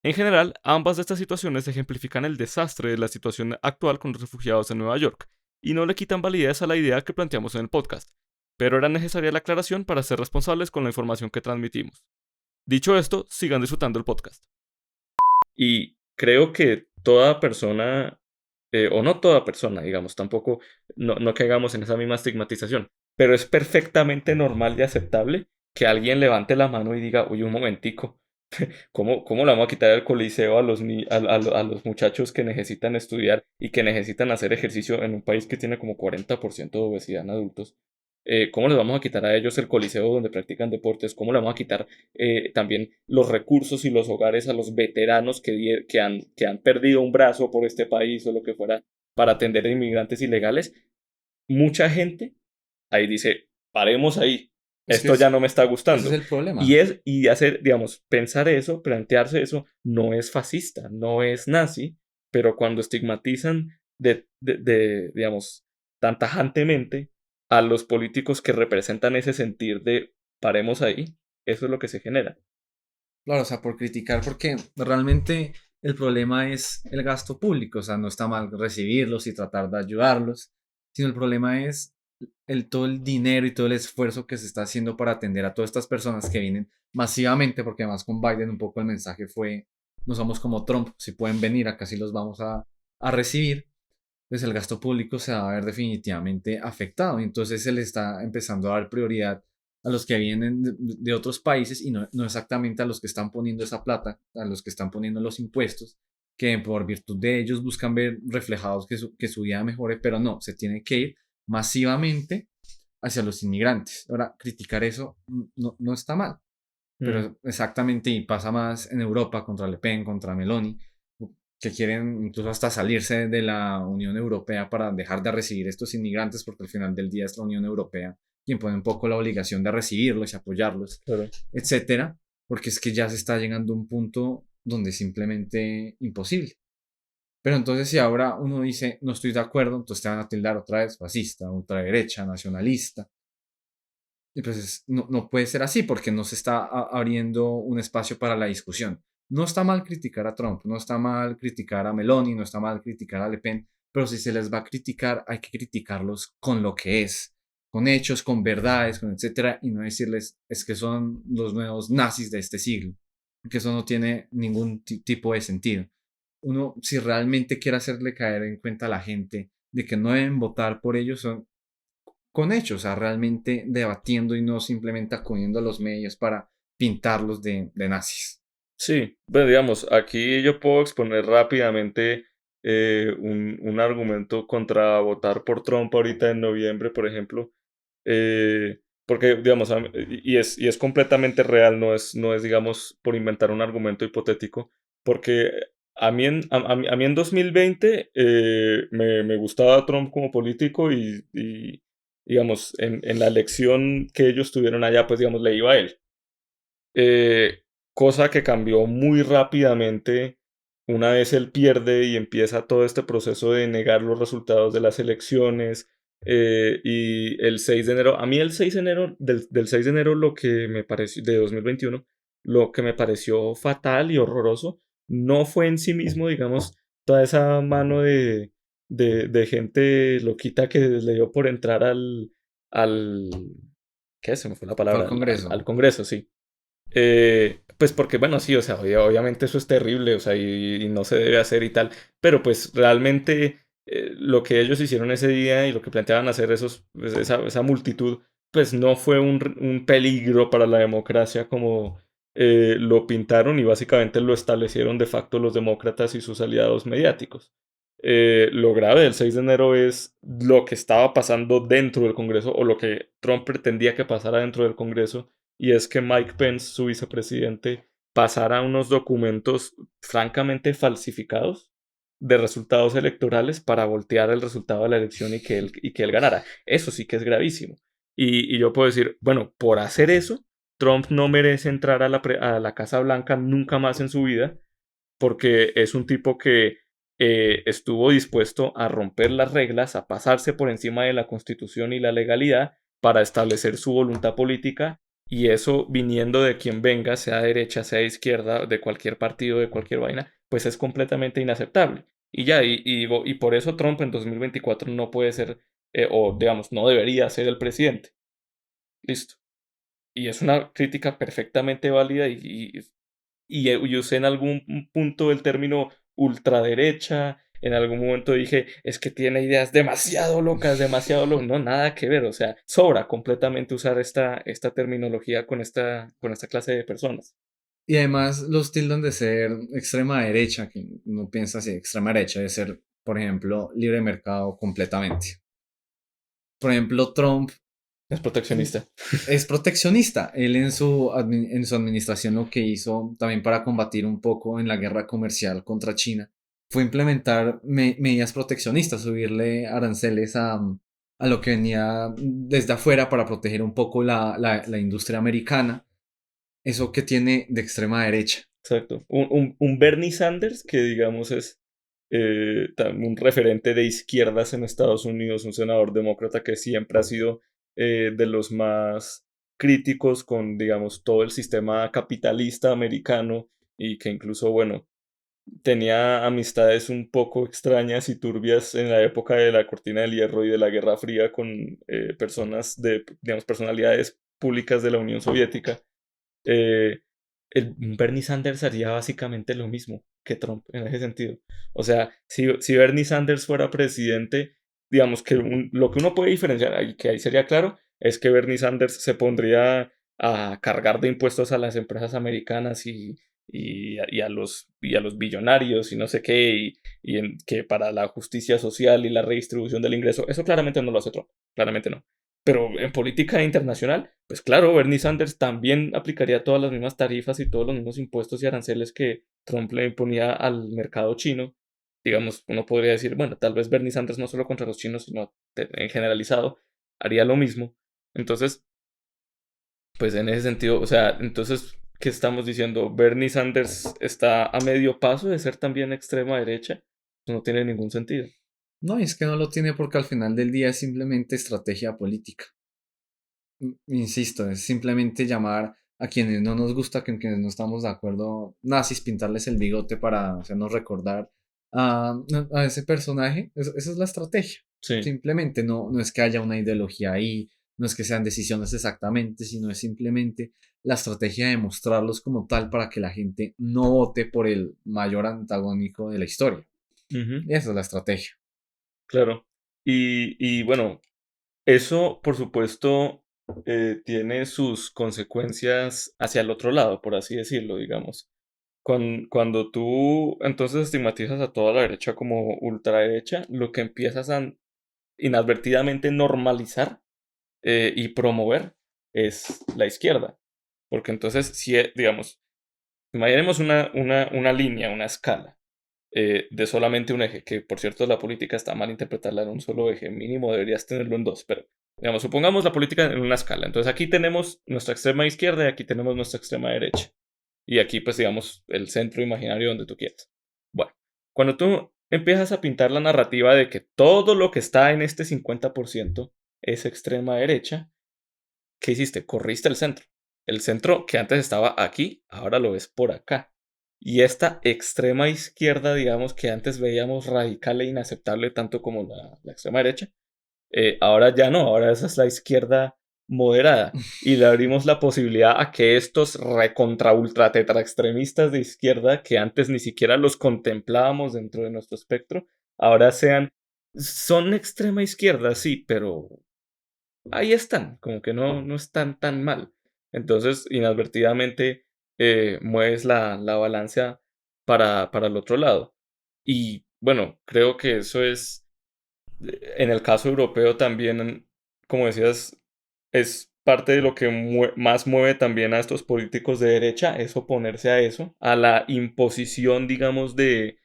En general, ambas de estas situaciones ejemplifican el desastre de la situación actual con los refugiados en Nueva York, y no le quitan validez a la idea que planteamos en el podcast, pero era necesaria la aclaración para ser responsables con la información que transmitimos. Dicho esto, sigan disfrutando el podcast. Y creo que toda persona, o no toda persona, digamos, tampoco, no caigamos en esa misma estigmatización, pero es perfectamente normal y aceptable que alguien levante la mano y diga, oye, un momentico, ¿cómo le vamos a quitar el coliseo a a los muchachos que necesitan estudiar y que necesitan hacer ejercicio en un país que tiene como 40% de obesidad en adultos? ¿Cómo les vamos a quitar a ellos el coliseo donde practican deportes? ¿Cómo le vamos a quitar también los recursos y los hogares a los veteranos que han perdido un brazo por este país o lo que fuera para atender a inmigrantes ilegales? Mucha gente ahí dice, paremos ahí,
Es que
esto ya no me está
ese es
gustando.
el problema.
Y hacer, digamos, pensar eso, plantearse eso, no es fascista, no es nazi, pero cuando estigmatizan digamos, tan tajantemente a los políticos que representan ese sentir de paremos ahí, eso es lo que se genera.
Claro, o sea, por criticar, porque realmente el problema es el gasto público, o sea, no está mal recibirlos y tratar de ayudarlos, sino el problema es todo el dinero y todo el esfuerzo que se está haciendo para atender a todas estas personas que vienen masivamente, porque además con Biden un poco el mensaje fue, no somos como Trump, si pueden venir, acá sí los vamos a recibir, pues el gasto público se va a ver definitivamente afectado, y entonces se le está empezando a dar prioridad a los que vienen de otros países y no exactamente a los que están poniendo esa plata, a los que están poniendo los impuestos, que por virtud de ellos buscan ver reflejados que su vida mejore, pero no, se tiene que ir masivamente hacia los inmigrantes. Ahora, criticar eso no está mal,
Mm,
pero exactamente y pasa más en Europa contra Le Pen, contra Meloni, que quieren incluso hasta salirse de la Unión Europea para dejar de recibir estos inmigrantes, porque al final del día es la Unión Europea quien pone un poco la obligación de recibirlos y apoyarlos,
claro.
etcétera, porque es que ya se está llegando a un punto donde es simplemente imposible. Pero entonces si ahora uno dice no estoy de acuerdo, entonces te van a tildar otra vez fascista, ultraderecha, nacionalista. Y pues no puede ser así porque no se está abriendo un espacio para la discusión. No está mal criticar a Trump, no está mal criticar a Meloni, no está mal criticar a Le Pen, pero si se les va a criticar, hay que criticarlos con lo que es, con hechos, con verdades, con etcétera, y no decirles es que son los nuevos nazis de este siglo, porque eso no tiene ningún tipo de sentido. Uno, si realmente quiere hacerle caer en cuenta a la gente de que no deben votar por ellos, son con hechos, o sea, realmente debatiendo y no simplemente acudiendo a los medios para pintarlos de nazis.
Sí, bueno, digamos, aquí yo puedo exponer rápidamente un argumento contra votar por Trump ahorita en noviembre, por ejemplo, porque, digamos, y es completamente real, no es, digamos, por inventar un argumento hipotético, porque a mí en 2020 me gustaba Trump como político y digamos, en la elección que ellos tuvieron allá, pues, digamos, le iba a él. Eh, Cosa que cambió muy rápidamente una vez él pierde y empieza todo este proceso de negar los resultados de las elecciones. Y el 6 de enero, a mí el 6 de enero, del 6 de enero, lo que me pareció, de 2021, lo que me pareció fatal y horroroso, no fue en sí mismo, digamos, toda esa mano de gente loquita que le dio por entrar al, ¿qué? Se me fue la
Fue al
palabra, al
Congreso.
Congreso, sí. Pues porque, bueno, sí, o sea, obviamente eso es terrible, o sea, y no se debe hacer y tal, pero pues realmente lo que ellos hicieron ese día y lo que planteaban hacer pues, esa multitud, pues no fue un peligro para la democracia como lo pintaron y básicamente lo establecieron de facto los demócratas y sus aliados mediáticos. Lo grave del 6 de enero es lo que estaba pasando dentro del Congreso o lo que Trump pretendía que pasara dentro del Congreso y es que Mike Pence, su vicepresidente, pasara unos documentos francamente falsificados de resultados electorales para voltear el resultado de la elección y que él ganara. Eso sí que es gravísimo. Y yo puedo decir, bueno, por hacer eso, Trump no merece entrar a la Casa Blanca nunca más en su vida, porque es un tipo que estuvo dispuesto a romper las reglas, a pasarse por encima de la constitución y la legalidad para establecer su voluntad política, y eso viniendo de quien venga, sea derecha, sea izquierda, de cualquier partido, de cualquier vaina, pues es completamente inaceptable. Y ya, y por eso Trump en 2024 no puede ser, o digamos, no debería ser el presidente. Listo. Y es una crítica perfectamente válida y usé en algún punto el término ultraderecha. En algún momento dije, es que tiene ideas demasiado locas, demasiado locas. No, nada que ver. O sea, sobra completamente usar esta terminología con esta clase de personas.
Y además los tildan de ser extrema derecha, que uno piensa así, extrema derecha de ser, por ejemplo, libre mercado completamente. Por ejemplo, Trump
Es proteccionista.
es proteccionista. Él en su administración lo que hizo también para combatir un poco en la guerra comercial contra China fue implementar medidas proteccionistas, subirle aranceles a lo que venía desde afuera para proteger un poco la industria americana. Eso que tiene de extrema derecha.
Exacto. Un Bernie Sanders que digamos es un referente de izquierdas en Estados Unidos, un senador demócrata que siempre ha sido de los más críticos con, digamos, todo el sistema capitalista americano y que incluso, bueno, tenía amistades un poco extrañas y turbias en la época de la Cortina del Hierro y de la Guerra Fría con personas digamos, personalidades públicas de la Unión Soviética. eh, Bernie Sanders haría básicamente lo mismo que Trump en ese sentido. O sea, si Bernie Sanders fuera presidente, digamos que lo que uno puede diferenciar, y que ahí sería claro, es que Bernie Sanders se pondría a cargar de impuestos a las empresas americanas y a los billonarios y no sé qué, que para la justicia social y la redistribución del ingreso, eso claramente no lo hace Trump, claramente no. Pero en política internacional, pues claro, Bernie Sanders también aplicaría todas las mismas tarifas y todos los mismos impuestos y aranceles que Trump le imponía al mercado chino. Digamos, uno podría decir, bueno, tal vez Bernie Sanders no solo contra los chinos, sino en generalizado, haría lo mismo. Entonces, pues en ese sentido, o sea, entonces, ¿qué estamos diciendo? ¿Bernie Sanders está a medio paso de ser también extrema derecha? No tiene ningún sentido.
No, y es que no lo tiene porque al final del día es simplemente estrategia política. Insisto, es simplemente llamar a quienes no nos gusta, con quienes no estamos de acuerdo, nazis, pintarles el bigote para hacernos recordar a ese personaje. Esa es la estrategia.
Sí.
Simplemente no es que haya una ideología ahí, no es que sean decisiones exactamente, sino es simplemente la estrategia de mostrarlos como tal para que la gente no vote por el mayor antagónico de la historia.
Ujú.
Y esa es la estrategia.
Claro. Y bueno, Eso, por supuesto, tiene sus consecuencias hacia el otro lado, por así decirlo, digamos. Cuando tú entonces estigmatizas a toda la derecha como ultraderecha, lo que empiezas a inadvertidamente normalizar y promover es la izquierda. Porque entonces, si, digamos, imaginemos una línea, una escala de solamente un eje, que por cierto la política está mal interpretarla en un solo eje, mínimo deberías tenerlo en dos, pero digamos, supongamos la política en una escala. Entonces aquí tenemos nuestra extrema izquierda y aquí tenemos nuestra extrema derecha. Y aquí, pues, digamos, el centro imaginario donde tú quieras. Bueno, cuando tú empiezas a pintar la narrativa de que todo lo que está en este 50% es extrema derecha, ¿qué hiciste? Corriste el centro. El centro que antes estaba aquí, ahora lo ves por acá. Y esta extrema izquierda, digamos, que antes veíamos radical e inaceptable tanto como la extrema derecha, ahora ya no, ahora esa es la izquierda moderada. Y le abrimos la posibilidad a que estos recontra ultra tetra extremistas de izquierda, que antes ni siquiera los contemplábamos dentro de nuestro espectro, ahora son extrema izquierda, sí, pero ahí están, como que no están tan mal. Entonces, inadvertidamente, mueves la balanza para el otro lado. Y bueno, creo que eso es en el caso europeo también, como decías, es parte de lo que más mueve también a estos políticos de derecha, es oponerse a eso, a la imposición, digamos, de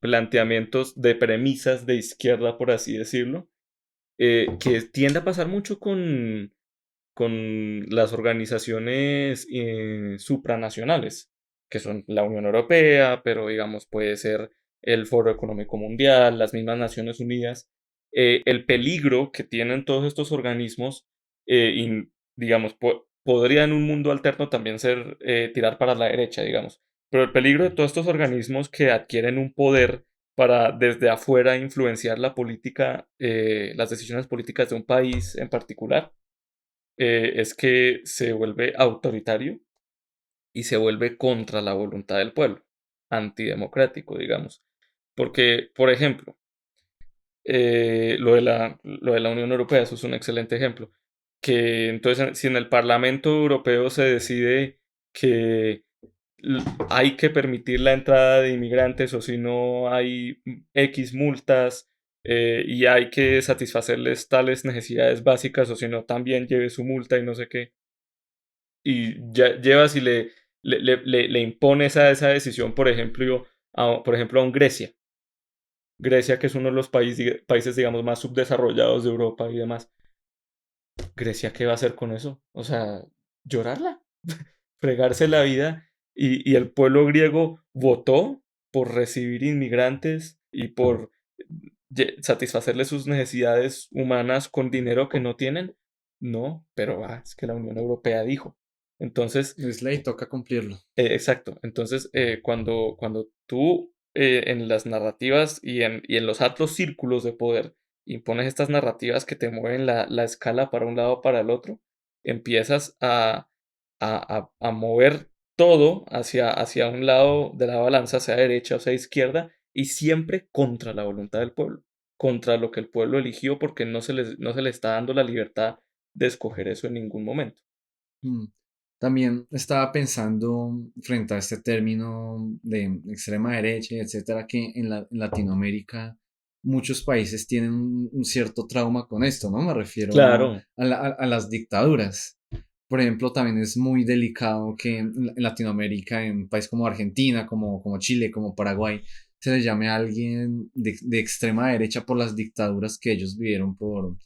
planteamientos de premisas de izquierda, por así decirlo, que tiende a pasar mucho con las organizaciones supranacionales, que son la Unión Europea, pero digamos puede ser el Foro Económico Mundial, las mismas Naciones Unidas. El peligro que tienen todos estos organismos, digamos, podría en un mundo alterno también ser tirar para la derecha, digamos. Pero el peligro de todos estos organismos que adquieren un poder para desde afuera influenciar la política, las decisiones políticas de un país en particular, es que se vuelve autoritario y se vuelve contra la voluntad del pueblo, antidemocrático, digamos. Porque, por ejemplo, lo de la Unión Europea, eso es un excelente ejemplo, que entonces si en el Parlamento Europeo se decide que hay que permitir la entrada de inmigrantes o si no hay X multas y hay que satisfacerles tales necesidades básicas o si no también lleve su multa y no sé qué. Y ya llevas y le impones a esa decisión, por ejemplo, a un Grecia. Grecia, que es uno de los países, digamos, más subdesarrollados de Europa y demás. Grecia, ¿qué va a hacer con eso? O sea, llorarla, fregarse la vida. Y el pueblo griego votó por recibir inmigrantes y por satisfacerle sus necesidades humanas con dinero que no tienen. No, pero es que la Unión Europea dijo. Entonces,
Es ley, toca cumplirlo.
exacto. Entonces, cuando tú en las narrativas y en los altos círculos de poder impones estas narrativas que te mueven la escala para un lado o para el otro, empiezas a mover todo hacia un lado de la balanza, sea derecha o sea izquierda, y siempre contra la voluntad del pueblo, contra lo que el pueblo eligió, porque no se le está dando la libertad de escoger eso en ningún momento.
Mm. También estaba pensando frente a este término de extrema derecha, etcétera, que en Latinoamérica muchos países tienen un cierto trauma con esto, ¿no? Me refiero
Claro,
a las dictaduras. Por ejemplo, también es muy delicado que en Latinoamérica, en un país como Argentina, como Chile, como Paraguay, se le llame a alguien de extrema derecha por las dictaduras que ellos vivieron por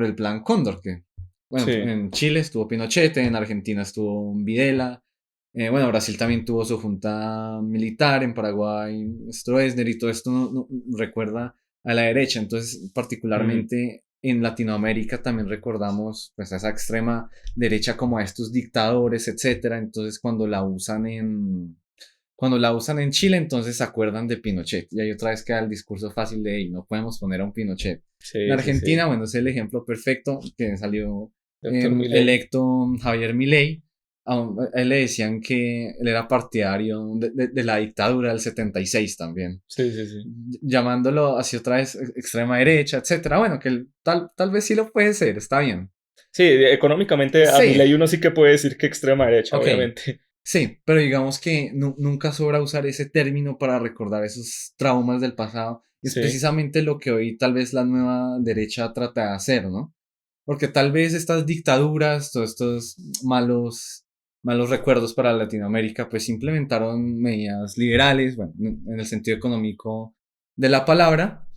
el Plan Cóndor, que bueno,
sí.
en Chile estuvo Pinochet, en Argentina estuvo Videla, bueno, Brasil también tuvo su junta militar, en Paraguay Stroessner y todo esto recuerda a la derecha, entonces
Ujú.
particularmente en Latinoamérica también recordamos pues a esa extrema derecha como a estos dictadores, etcétera, entonces cuando la usan en Chile, entonces se acuerdan de Pinochet. Y ahí otra vez queda el discurso fácil de, "Ey, no podemos poner a un Pinochet". En
Sí, sí,
Argentina,
sí.
bueno, es el ejemplo perfecto que salió
Doctor Milei.
electo Javier Milei. A él le decían que él era partidario de la dictadura del 76 también,
Sí, sí, sí.
llamándolo así otra vez extrema derecha, etcétera. Bueno, que tal vez sí lo puede ser, está bien.
Sí, económicamente a mi
Sí,
ley uno sí que puede decir que extrema derecha,
ok,
obviamente.
sí, pero digamos que nunca sobra usar ese término para recordar esos traumas del pasado. Y es
Sí,
precisamente lo que hoy tal vez la nueva derecha trata de hacer, ¿no? Porque tal vez estas dictaduras, todos estos malos recuerdos para Latinoamérica, pues implementaron medidas liberales, bueno, en el sentido económico de la palabra,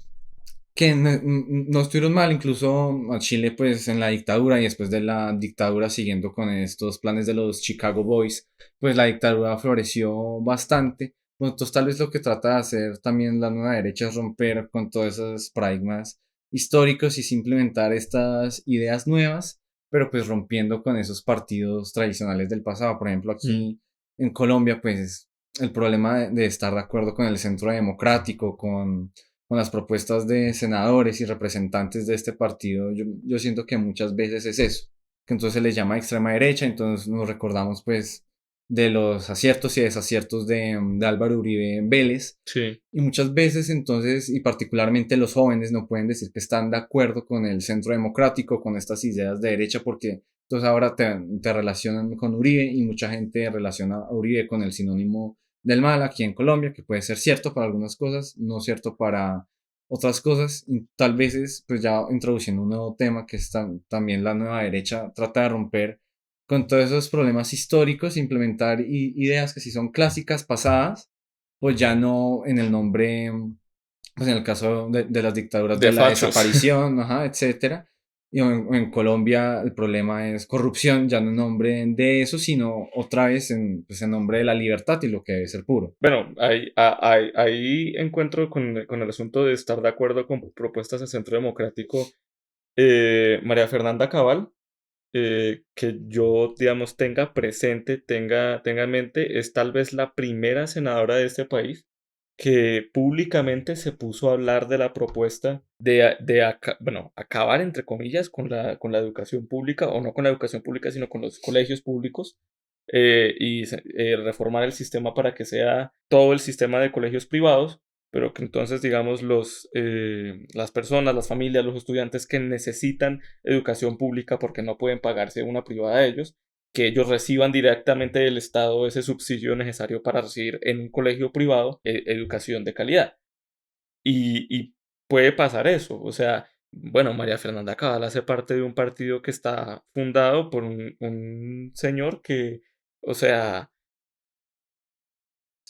que no estuvieron mal, incluso a Chile pues en la dictadura y después de la dictadura siguiendo con estos planes de los Chicago Boys, pues la dictadura floreció bastante. Bueno, entonces tal vez lo que trata de hacer también la nueva derecha es romper con todos esos paradigmas históricos y implementar estas ideas nuevas, pero pues rompiendo con esos partidos tradicionales del pasado. Por ejemplo,
mm,
aquí en Colombia pues el problema de estar de acuerdo con el centro democrático, con las propuestas de senadores y representantes de este partido, yo siento que muchas veces es eso, que entonces se les llama extrema derecha, entonces nos recordamos pues de los aciertos y desaciertos de Álvaro Uribe Vélez,
sí.
y muchas veces entonces, y particularmente los jóvenes, no pueden decir que están de acuerdo con el centro democrático, con estas ideas de derecha, porque entonces ahora te relacionan con Uribe y mucha gente relaciona a Uribe con el sinónimo del mal aquí en Colombia, que puede ser cierto para algunas cosas, no cierto para otras cosas. Y tal vez es, pues ya introduciendo un nuevo tema que es también la nueva derecha trata de romper con todos esos problemas históricos, implementar ideas que si son clásicas, pasadas, pues ya no en el nombre, pues en el caso de las dictaduras de
De
la
fachos.
desaparición, ajá, etcétera. Y en Colombia el problema es corrupción, ya no en nombre de eso, sino otra vez pues en nombre de la libertad y lo que debe ser puro.
Bueno, ahí encuentro con el asunto de estar de acuerdo con propuestas del Centro Democrático. María Fernanda Cabal, que yo, digamos, tenga presente, tenga en mente, es tal vez la primera senadora de este país que públicamente se puso a hablar de la propuesta bueno, acabar, entre comillas, con la educación pública, o no con la educación pública, sino con los colegios públicos, reformar el sistema para que sea todo el sistema de colegios privados, pero que entonces, digamos, las personas, las familias, los estudiantes que necesitan educación pública porque no pueden pagarse una privada de ellos, que ellos reciban directamente del Estado ese subsidio necesario para recibir en un colegio privado educación de calidad. Y puede pasar eso, o sea, bueno, María Fernanda Cabal hace parte de un partido que está fundado por un señor que, o sea,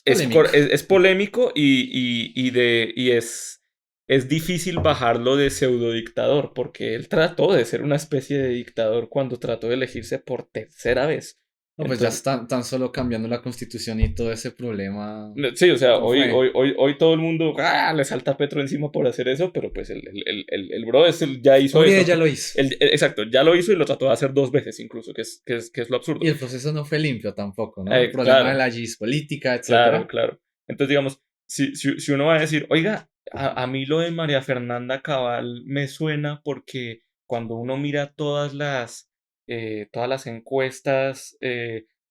Es polémico.
es polémico y es difícil bajarlo de pseudo dictador, porque él trató de ser una especie de dictador cuando trató de elegirse por tercera vez.
No, pues ya
Entonces,
están tan solo cambiando la constitución y todo ese problema
sí, o sea,
no
hoy,
fue.
hoy, hoy, hoy todo el mundo le salta a Petro encima por hacer eso, pero pues el bro ya hizo
Uribe
eso.
ya lo hizo.
Exacto, ya lo hizo y lo trató de hacer dos veces incluso, que es lo
Y
absurdo.
el proceso no fue limpio tampoco, ¿no? El problema de
Claro,
la política,
claro,
etcétera.
claro. Entonces, digamos, si uno va a decir, oiga, a mí lo de María Fernanda Cabal me suena porque cuando uno mira todas las encuestas,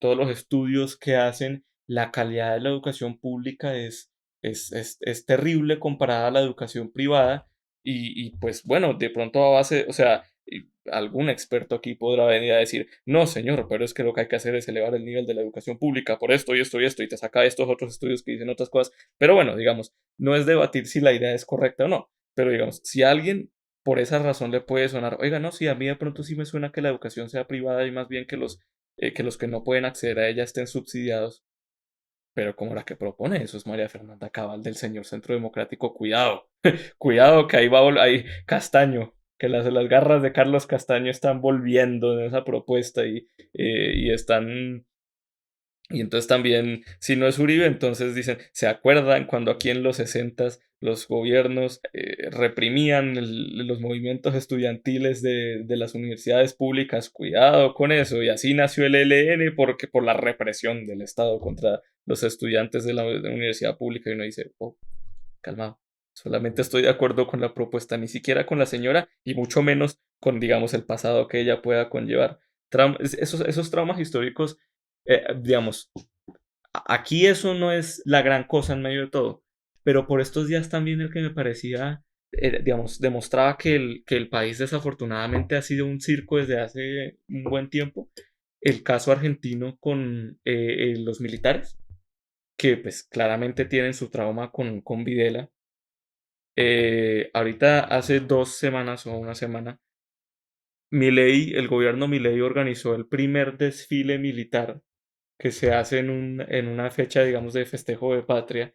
todos los estudios que hacen, la calidad de la educación pública es terrible comparada a la educación privada. Y pues bueno, de pronto a base, o sea, algún experto aquí podrá venir a decir, no, señor, pero es que lo que hay que hacer es elevar el nivel de la educación pública por esto y esto y esto, y te saca estos otros estudios que dicen otras cosas. Pero bueno, digamos, no es debatir si la idea es correcta o no, pero digamos, si a alguien por esa razón le puede sonar, oiga, no, sí, a mí de pronto sí me suena que la educación sea privada y más bien que los que no pueden acceder a ella estén subsidiados, pero como la que propone eso es María Fernanda Cabal del señor Centro Democrático, cuidado, cuidado que ahí ahí Castaño, que las garras de Carlos Castaño están volviendo en esa propuesta y están. Y entonces también, si no es Uribe, entonces dicen, ¿se acuerdan cuando aquí en los 60 los gobiernos reprimían los movimientos estudiantiles de las universidades públicas? Cuidado con eso. Y así nació el ELN porque por la represión del Estado contra los estudiantes de la universidad pública. Y uno dice, oh, calmado. Solamente estoy de acuerdo con la propuesta, ni siquiera con la señora y mucho menos con, digamos, el pasado que ella pueda conllevar. Esos traumas históricos digamos, aquí eso no es la gran cosa en medio de todo, pero por estos días también el que me parecía, digamos, demostraba que el país desafortunadamente ha sido un circo desde hace un buen tiempo, el caso argentino con los militares, que pues claramente tienen su trauma con Videla. Ahorita hace 2 semanas o una semana, el gobierno Milei organizó el primer desfile militar que se hace en una fecha, digamos, de festejo de patria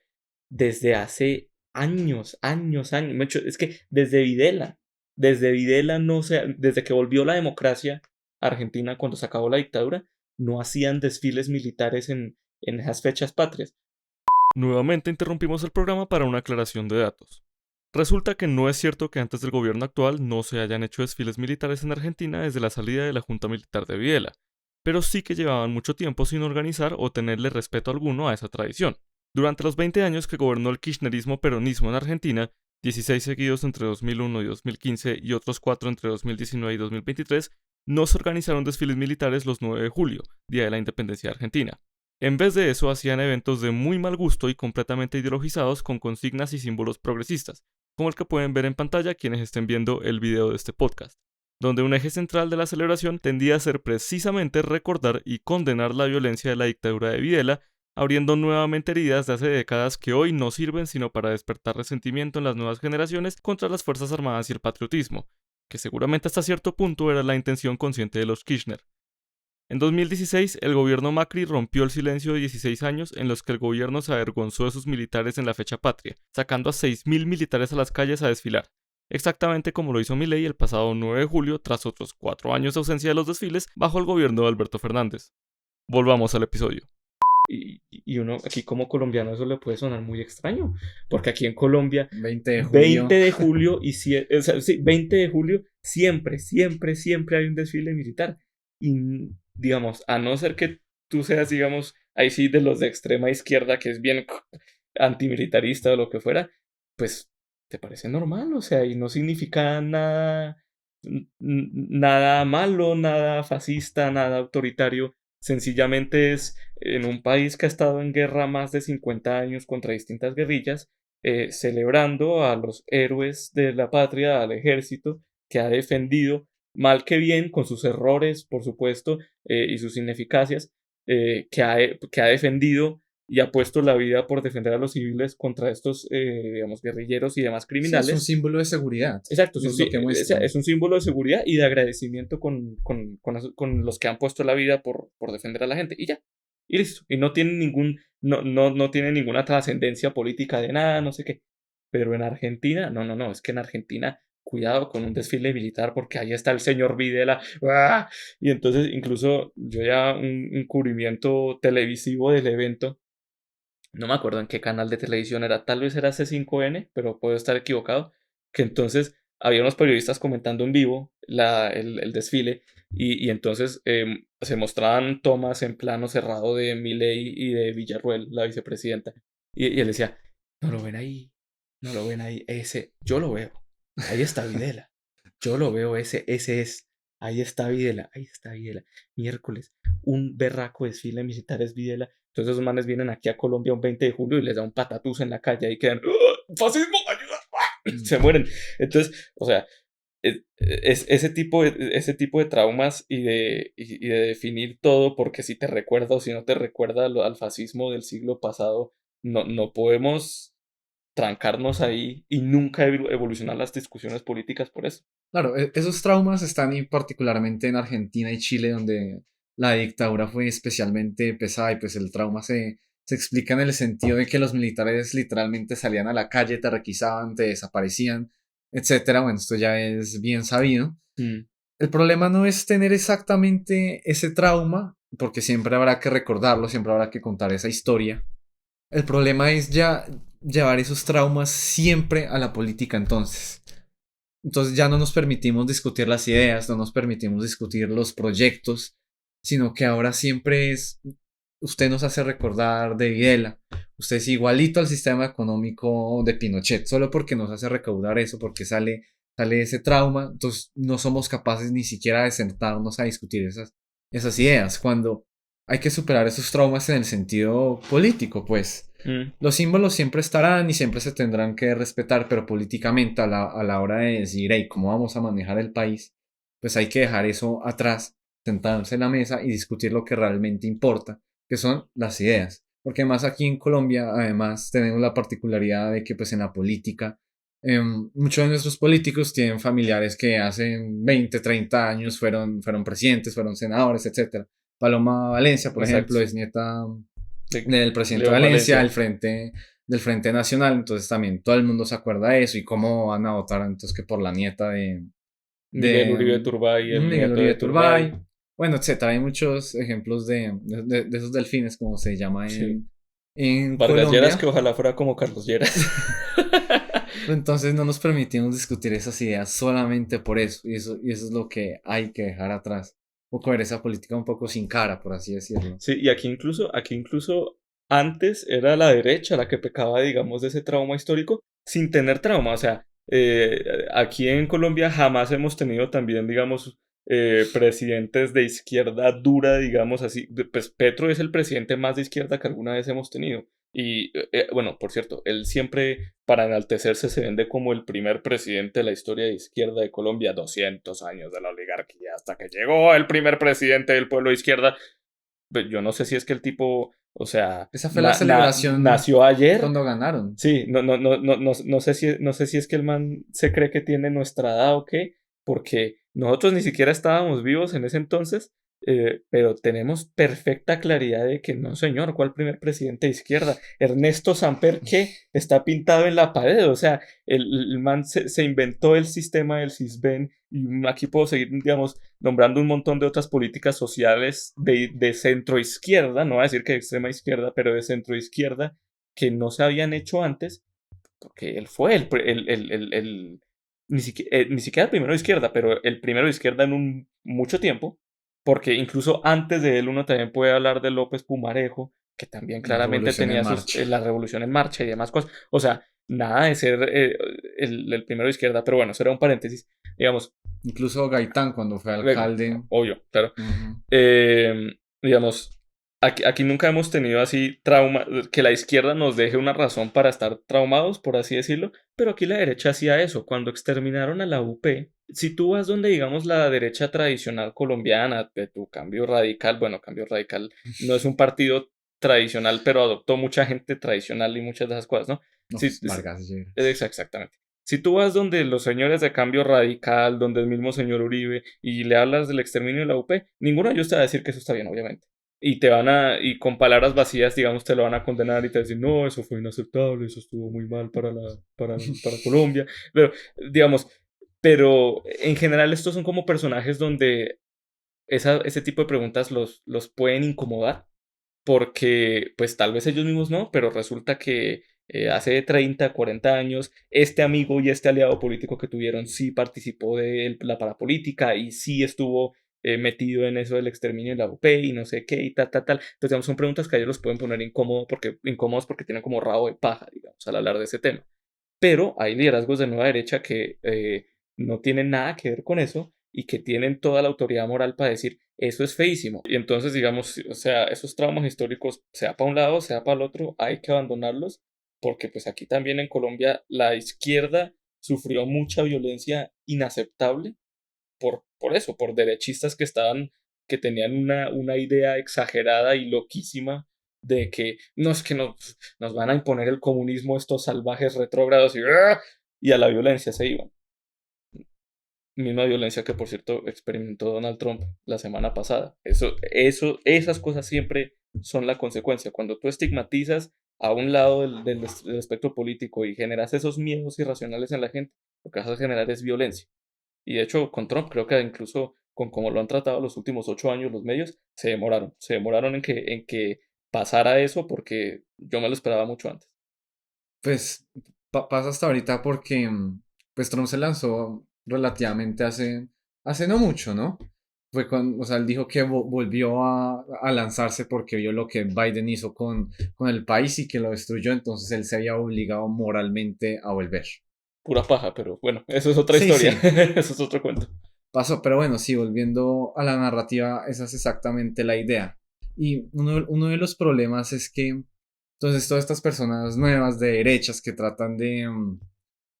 desde hace años, años, años. Es que desde Videla no se, desde que volvió la democracia a Argentina cuando se acabó la dictadura, no hacían desfiles militares en esas fechas patrias. Nuevamente interrumpimos el programa para una aclaración de datos. Resulta que no es cierto que antes del gobierno actual no se hayan hecho desfiles militares en Argentina desde la salida de la Junta Militar de Videla, pero sí que llevaban mucho tiempo sin organizar o tenerle respeto alguno a esa tradición. Durante los 20 años que gobernó el kirchnerismo-peronismo en Argentina, 16 seguidos entre 2001 y 2015 y otros 4 entre 2019 y 2023, no se organizaron desfiles militares los 9 de julio, Día de la Independencia de Argentina. En vez de eso, hacían eventos de muy mal gusto y completamente ideologizados con consignas y símbolos progresistas, como el que pueden ver en pantalla quienes estén viendo el video de este podcast, donde un eje central de la celebración tendía a ser precisamente recordar y condenar la violencia de la dictadura de Videla, abriendo nuevamente heridas de hace décadas que hoy no sirven sino para despertar resentimiento en las nuevas generaciones contra las Fuerzas Armadas y el patriotismo, que seguramente hasta cierto punto era la intención consciente de los Kirchner. En 2016, el gobierno Macri rompió el silencio de 16 años en los que el gobierno se avergonzó de sus militares en la fecha patria, sacando a 6.000 militares a las calles a desfilar, exactamente como lo hizo Milei el pasado 9 de julio tras otros 4 años de ausencia de los desfiles bajo el gobierno de Alberto Fernández. Volvamos al episodio. Y uno aquí como colombiano eso le puede sonar muy extraño, porque aquí en Colombia
20 de julio.
20 de julio y o sea, sí, 20 de julio siempre, siempre, siempre hay un desfile militar. Y digamos, a no ser que tú seas, digamos, ahí sí de los de extrema izquierda, que es bien antimilitarista o lo que fuera, pues te parece normal, o sea, y no significa nada, nada malo, nada fascista, nada autoritario. Sencillamente es en un país que ha estado en guerra más de 50 años contra distintas guerrillas, celebrando a los héroes de la patria, al ejército que ha defendido, mal que bien, con sus errores, por supuesto, y sus ineficacias, que ha defendido y ha puesto la vida por defender a los civiles contra estos, digamos, guerrilleros y demás criminales.
Sí, es un símbolo de seguridad.
Exacto,
Es
es un símbolo de seguridad y de agradecimiento con los que han puesto la vida por defender a la gente. Y ya, y listo. Y no tiene no tiene ninguna trascendencia política de nada, no sé qué. Pero en Argentina, no, es que en Argentina, cuidado con un desfile militar porque ahí está el señor Videla. ¡Ah! Y entonces incluso yo ya un cubrimiento televisivo del evento, no me acuerdo en qué canal de televisión era, tal vez era C5N, pero puedo estar equivocado, que entonces había unos periodistas comentando en vivo el desfile y entonces se mostraban tomas en plano cerrado de Milei y de Villarruel, la vicepresidenta, y él decía, no lo ven ahí, no lo ven ahí, ese, yo lo veo, ahí está Videla, yo lo veo, ese es, ahí está Videla, miércoles, un berraco desfile militar es Videla. Entonces esos manes vienen aquí a Colombia un 20 de julio y les da un patatús en la calle y quedan, ¡ah! ¡Fascismo! ¡Ayuda! Se mueren. Entonces, o sea, ese tipo de traumas y de definir todo porque si te recuerda o si no te recuerda al fascismo del siglo pasado, no podemos trancarnos ahí y nunca evolucionar las discusiones políticas por eso.
Claro, esos traumas están particularmente en Argentina y Chile, donde la dictadura fue especialmente pesada y pues el trauma se explica en el sentido de que los militares literalmente salían a la calle, te requisaban, te desaparecían, etcétera. Bueno, esto ya es bien sabido. El problema no es tener exactamente ese trauma, porque siempre habrá que recordarlo, siempre habrá que contar esa historia. El problema es ya llevar esos traumas siempre a la política entonces. Entonces ya no nos permitimos discutir las ideas, no nos permitimos discutir los proyectos, sino que ahora siempre es, usted nos hace recordar de Videla, usted es igualito al sistema económico de Pinochet, solo porque nos hace recaudar eso, porque sale ese trauma, entonces no somos capaces ni siquiera de sentarnos a discutir esas ideas, cuando hay que superar esos traumas en el sentido político, pues.
Mm,
Los símbolos siempre estarán y siempre se tendrán que respetar, pero políticamente a la hora de decir, hey, ¿cómo vamos a manejar el país? Pues hay que dejar eso atrás, sentarse en la mesa y discutir lo que realmente importa, que son las ideas. Porque además aquí en Colombia, además tenemos la particularidad de que pues en la política, muchos de nuestros políticos tienen familiares que hace 20, 30 años fueron presidentes, fueron senadores, etcétera. Paloma Valencia, por
exacto.
ejemplo, es nieta
De
del presidente de
León
Valencia,
Valencia.
del Frente Nacional, entonces también todo el mundo se acuerda de eso y cómo van a votar entonces que por la nieta
Miguel
de
Uribe Turbay, el
Miguel
nieto de
Uribe
Turbay.
Turbay, bueno, etcétera. Hay muchos ejemplos de esos delfines, como se llama
Sí.
en
Vargas Lleras, que
Colombia.
ojalá fuera como Carlos Lleras.
Entonces no nos permitimos discutir esas ideas solamente por eso, y eso es lo que hay que dejar atrás. O coger esa política un poco sin cara, por así decirlo.
Sí, y aquí incluso antes era la derecha la que pecaba, digamos, de ese trauma histórico sin tener trauma. O sea, aquí en Colombia jamás hemos tenido también, digamos, presidentes de izquierda dura, digamos así. Pues Petro es el presidente más de izquierda que alguna vez hemos tenido. Y bueno, por cierto, él siempre, para enaltecerse, se vende como el primer presidente de la historia de izquierda de Colombia, 200 años de la oligarquía, hasta que llegó el primer presidente del pueblo de izquierda. Pues yo no sé si es que el tipo, o sea,
Esa fue la celebración
nació ayer.
cuando ganaron.
Sí, no sé si es que el man se cree que tiene nuestra edad o qué, porque nosotros ni siquiera estábamos vivos en ese entonces, pero tenemos perfecta claridad de que no, señor, ¿cuál primer presidente de izquierda? Ernesto Samper, ¿qué? Está pintado en la pared, o sea, el man se inventó el sistema del CISBEN, y aquí puedo seguir, digamos, nombrando un montón de otras políticas sociales de centro izquierda, no voy a decir que de extrema izquierda, pero de centro izquierda, que no se habían hecho antes, porque él fue ni siquiera el primero de izquierda, pero el primero de izquierda en mucho tiempo, porque incluso antes de él uno también puede hablar de López Pumarejo, que también
La
claramente
revolución en
tenía
marcha.
la revolución en marcha y demás cosas. O sea, nada de ser el primero de izquierda, pero bueno, eso era un paréntesis. Digamos,
Incluso Gaitán, cuando fue
luego,
alcalde.
obvio, claro.
Ujú.
Digamos, aquí nunca hemos tenido así trauma, que la izquierda nos deje una razón para estar traumados, por así decirlo, pero aquí la derecha hacía eso. Cuando exterminaron a la UP, si tú vas donde, digamos, la derecha tradicional colombiana, de tu Cambio Radical, bueno, Cambio Radical no es un partido tradicional, pero adoptó mucha gente tradicional y muchas de esas cosas, ¿no?
No,
Sí,
pues, Vargas Lleras.
exactamente. Si tú vas donde los señores de Cambio Radical, donde el mismo señor Uribe, y le hablas del exterminio de la UP, ninguno de ellos te va a decir que eso está bien, obviamente. Y con palabras vacías, digamos, te lo van a condenar y te van a decir, no, eso fue inaceptable, eso estuvo muy mal para Colombia. Pero, digamos, pero en general estos son como personajes donde ese tipo de preguntas los pueden incomodar porque pues tal vez ellos mismos no, pero resulta que hace 30, 40 años este amigo y este aliado político que tuvieron sí participó de la parapolítica y sí estuvo metido en eso del exterminio de la UP y no sé qué y tal, tal, tal. Entonces, digamos, son preguntas que a ellos los pueden poner incómodos porque tienen como rabo de paja, digamos, al hablar de ese tema. Pero hay liderazgos de nueva derecha que no tienen nada que ver con eso y que tienen toda la autoridad moral para decir, eso es feísimo. Y entonces, digamos, o sea, esos traumas históricos, sea para un lado, sea para el otro, hay que abandonarlos, porque pues aquí también en Colombia la izquierda sufrió mucha violencia inaceptable por eso, por derechistas que tenían una idea exagerada y loquísima de que no es que nos van a imponer el comunismo estos salvajes retrógrados y a la violencia se iban. Misma violencia que, por cierto, experimentó Donald Trump la semana pasada. Esas cosas siempre son la consecuencia. Cuando tú estigmatizas a un lado del espectro político y generas esos miedos irracionales en la gente, lo que vas a generar es violencia. Y de hecho, con Trump, creo que incluso con cómo lo han tratado los últimos 8 años los medios, se demoraron. Se demoraron en que pasara eso porque yo me lo esperaba mucho antes.
Pues pasa hasta ahorita porque pues Trump se lanzó relativamente hace no mucho, ¿no? Fue o sea, él dijo que volvió a lanzarse porque vio lo que Biden hizo con el país y que lo destruyó, entonces él se había obligado moralmente a volver.
Pura paja, pero bueno, eso es otra
Sí,
historia.
sí,
Eso es otro cuento.
pasó, pero bueno, sí, volviendo a la narrativa, esa es exactamente la idea. Y uno de los problemas es que entonces todas estas personas nuevas de derechas que tratan de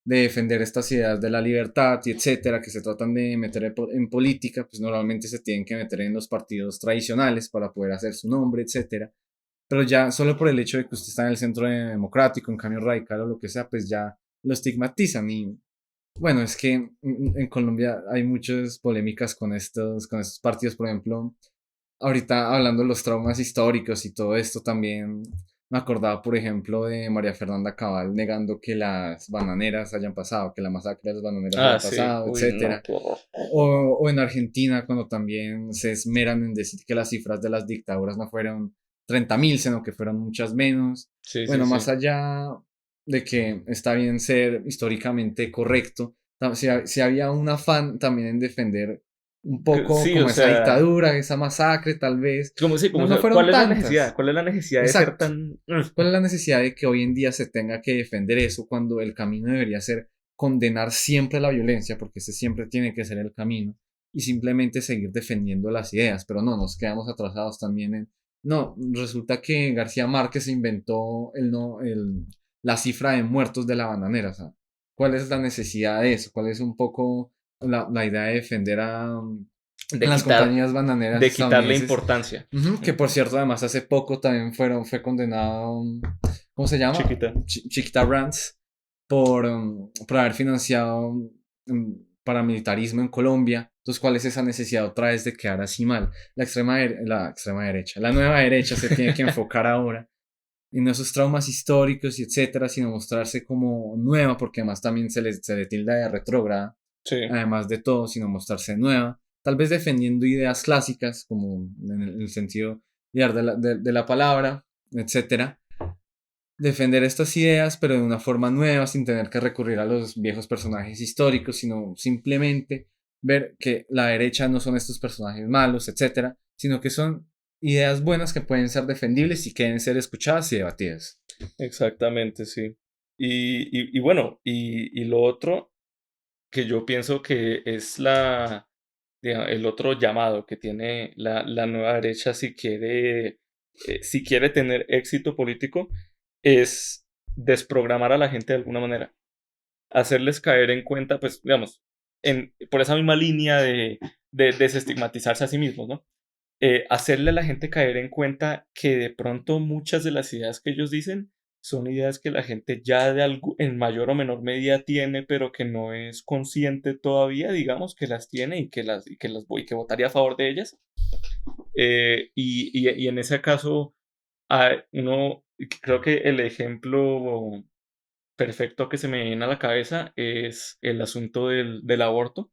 defender estas ideas de la libertad y etcétera, que se tratan de meter en política, pues normalmente se tienen que meter en los partidos tradicionales para poder hacer su nombre, etcétera. Pero ya solo por el hecho de que usted está en el centro democrático, en cambio radical o lo que sea, pues ya lo estigmatizan. Y bueno, es que en Colombia hay muchas polémicas con estos partidos, por ejemplo, ahorita hablando de los traumas históricos y todo esto también. Me acordaba, por ejemplo, de María Fernanda Cabal negando que las bananeras hayan pasado, que la masacre de las bananeras
Ah,
haya
sí.
pasado,
Uy, no,
etcétera.
qué horror.
O en Argentina, cuando también se esmeran en decir que las cifras de las dictaduras no fueron 30.000, sino que fueron muchas menos.
Sí, sí,
Bueno, más
sí.
allá de que está bien ser históricamente correcto, si había un afán también en defender un poco
Sí, o
como esa
sea,
dictadura, esa masacre, tal vez.
como sí, como,
No,
o
no
sea,
fueron
¿cuál es la necesidad?
tantas.
¿Cuál es la necesidad de ser
Exacto.
tan...
¿Cuál es la necesidad de que hoy en día se tenga que defender eso cuando el camino debería ser condenar siempre la violencia, porque ese siempre tiene que ser el camino, y simplemente seguir defendiendo las ideas? Pero no, nos quedamos atrasados también en... No, resulta que García Márquez inventó la cifra de muertos de la bananera. O sea, ¿cuál es la necesidad de eso? ¿Cuál es un poco la idea de defender a
de
las
quitar,
compañías bananeras
de quitarle
estadounidenses?
importancia?
Ujú, que por cierto, además hace poco también fue condenado, ¿cómo se llama?
Chiquita.
Chiquita Brands por haber financiado paramilitarismo en Colombia. Entonces, ¿cuál es esa necesidad otra vez de quedar así mal? La extrema derecha, la nueva derecha se tiene que enfocar ahora en esos traumas históricos y etcétera, sino mostrarse como nueva, porque además también se le tilda de retrógrada,
Sí.
además de todo, sino mostrarse nueva, tal vez defendiendo ideas clásicas, como en el sentido de la palabra, etcétera. Defender estas ideas, pero de una forma nueva, sin tener que recurrir a los viejos personajes históricos, sino simplemente ver que la derecha no son estos personajes malos, etcétera, sino que son ideas buenas que pueden ser defendibles y que deben ser escuchadas y debatidas.
Exactamente, sí. Y bueno, y lo otro que yo pienso que es el otro llamado que tiene la nueva derecha si quiere tener éxito político, es desprogramar a la gente de alguna manera. Hacerles caer en cuenta, pues, digamos, por esa misma línea de desestigmatizarse a sí mismos, ¿no? Hacerle a la gente caer en cuenta que de pronto muchas de las ideas que ellos dicen son ideas que la gente ya en mayor o menor medida tiene, pero que no es consciente todavía, digamos, que las tiene y que votaría a favor de ellas. Y en ese caso, creo que el ejemplo perfecto que se me viene a la cabeza es el asunto del aborto,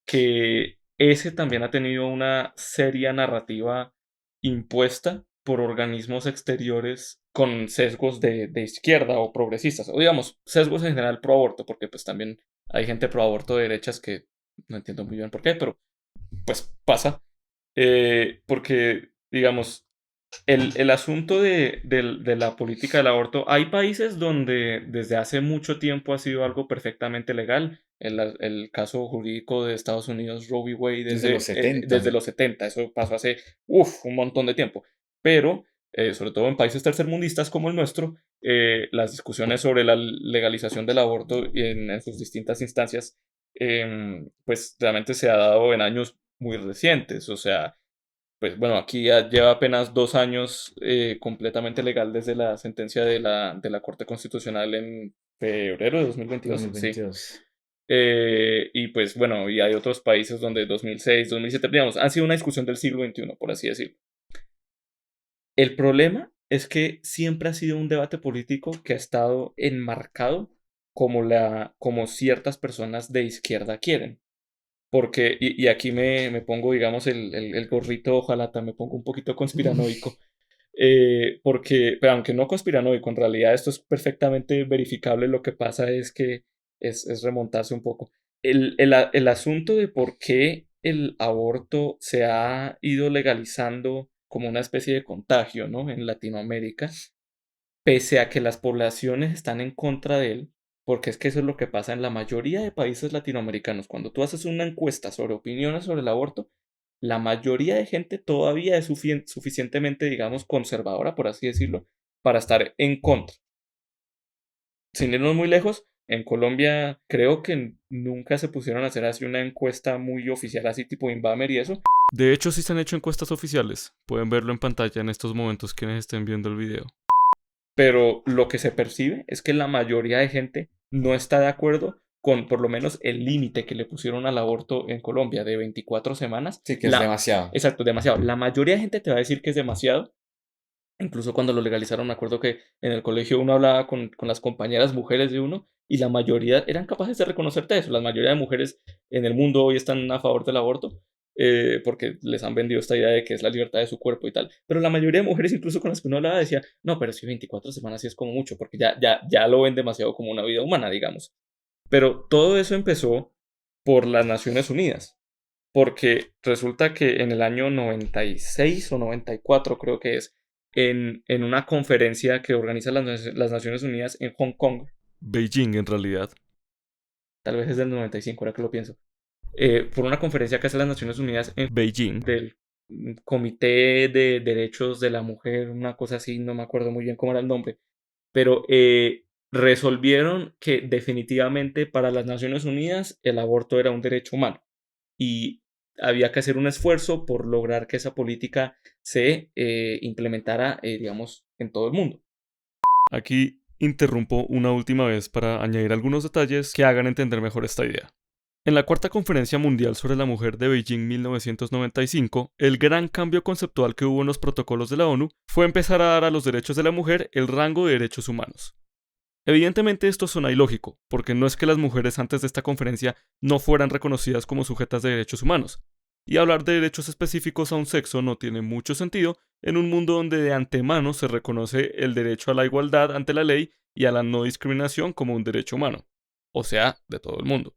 que ese también ha tenido una seria narrativa impuesta por organismos exteriores con sesgos de izquierda o progresistas, o digamos, sesgos en general pro aborto, porque pues también hay gente pro aborto de derechas que no entiendo muy bien por qué, pero pues pasa, porque digamos, el asunto de la política del aborto, hay países donde desde hace mucho tiempo ha sido algo perfectamente legal. El caso jurídico de Estados Unidos, Roe v. Wade,
Desde los
desde
70.
los 70, eso pasó hace un montón de tiempo. Pero, sobre todo en países tercermundistas como el nuestro, las discusiones sobre la legalización del aborto en sus distintas instancias, pues realmente se ha dado en años muy recientes. O sea, pues bueno, aquí ya lleva apenas 2 años completamente legal desde la sentencia de la Corte Constitucional en febrero de 2022, sí.
2022.
Y pues bueno, y hay otros países donde 2006, 2007, digamos, han sido una discusión del siglo XXI, por así decirlo. El problema es que siempre ha sido un debate político que ha estado enmarcado como ciertas personas de izquierda quieren. Porque, y aquí me pongo, digamos, el gorrito, ojalá me pongo un poquito conspiranoico, porque, pero aunque no conspiranoico, en realidad esto es perfectamente verificable, lo que pasa es que es remontarse un poco. El asunto de por qué el aborto se ha ido legalizando como una especie de contagio, ¿no? En Latinoamérica, pese a que las poblaciones están en contra de él, porque es que eso es lo que pasa en la mayoría de países latinoamericanos. Cuando tú haces una encuesta sobre opiniones sobre el aborto, la mayoría de gente todavía es suficientemente, digamos, conservadora, por así decirlo, para estar en contra. Sin irnos muy lejos, en Colombia creo que nunca se pusieron a hacer así una encuesta muy oficial, así tipo Inbamer y eso. De hecho, sí se han hecho encuestas oficiales. Pueden verlo en pantalla en estos momentos quienes estén viendo el video. Pero lo que se percibe es que la mayoría de gente no está de acuerdo con por lo menos el límite que le pusieron al aborto en Colombia de 24 semanas.
Sí, que es demasiado.
Exacto, demasiado. La mayoría de gente te va a decir que es demasiado. Incluso cuando lo legalizaron, me acuerdo que en el colegio uno hablaba con las compañeras mujeres de uno y la mayoría eran capaces de reconocerte eso. La mayoría de mujeres en el mundo hoy están a favor del aborto porque les han vendido esta idea de que es la libertad de su cuerpo y tal. Pero la mayoría de mujeres, incluso con las que uno hablaba, decía, no, pero si 24 semanas sí es como mucho, porque ya lo ven demasiado como una vida humana, digamos. Pero todo eso empezó por las Naciones Unidas, porque resulta que en el año 96 o 94 creo que es, en una conferencia que organiza las Naciones Unidas en Hong Kong, Beijing en realidad, tal vez es del 95, ahora que lo pienso, por una conferencia que hace las Naciones Unidas en Beijing, del Comité de Derechos de la Mujer, una cosa así, no me acuerdo muy bien cómo era el nombre, pero resolvieron que definitivamente para las Naciones Unidas el aborto era un derecho humano y había que hacer un esfuerzo por lograr que esa política se implementara, digamos, en todo el mundo. Aquí interrumpo una última vez para añadir algunos detalles que hagan entender mejor esta idea. En la Cuarta Conferencia Mundial sobre la Mujer de Beijing 1995, el gran cambio conceptual que hubo en los protocolos de la ONU fue empezar a dar a los derechos de la mujer el rango de derechos humanos. Evidentemente esto suena ilógico, porque no es que las mujeres antes de esta conferencia no fueran reconocidas como sujetas de derechos humanos, y hablar de derechos específicos a un sexo no tiene mucho sentido en un mundo donde de antemano se reconoce el derecho a la igualdad ante la ley y a la no discriminación como un derecho humano, o sea, de todo el mundo.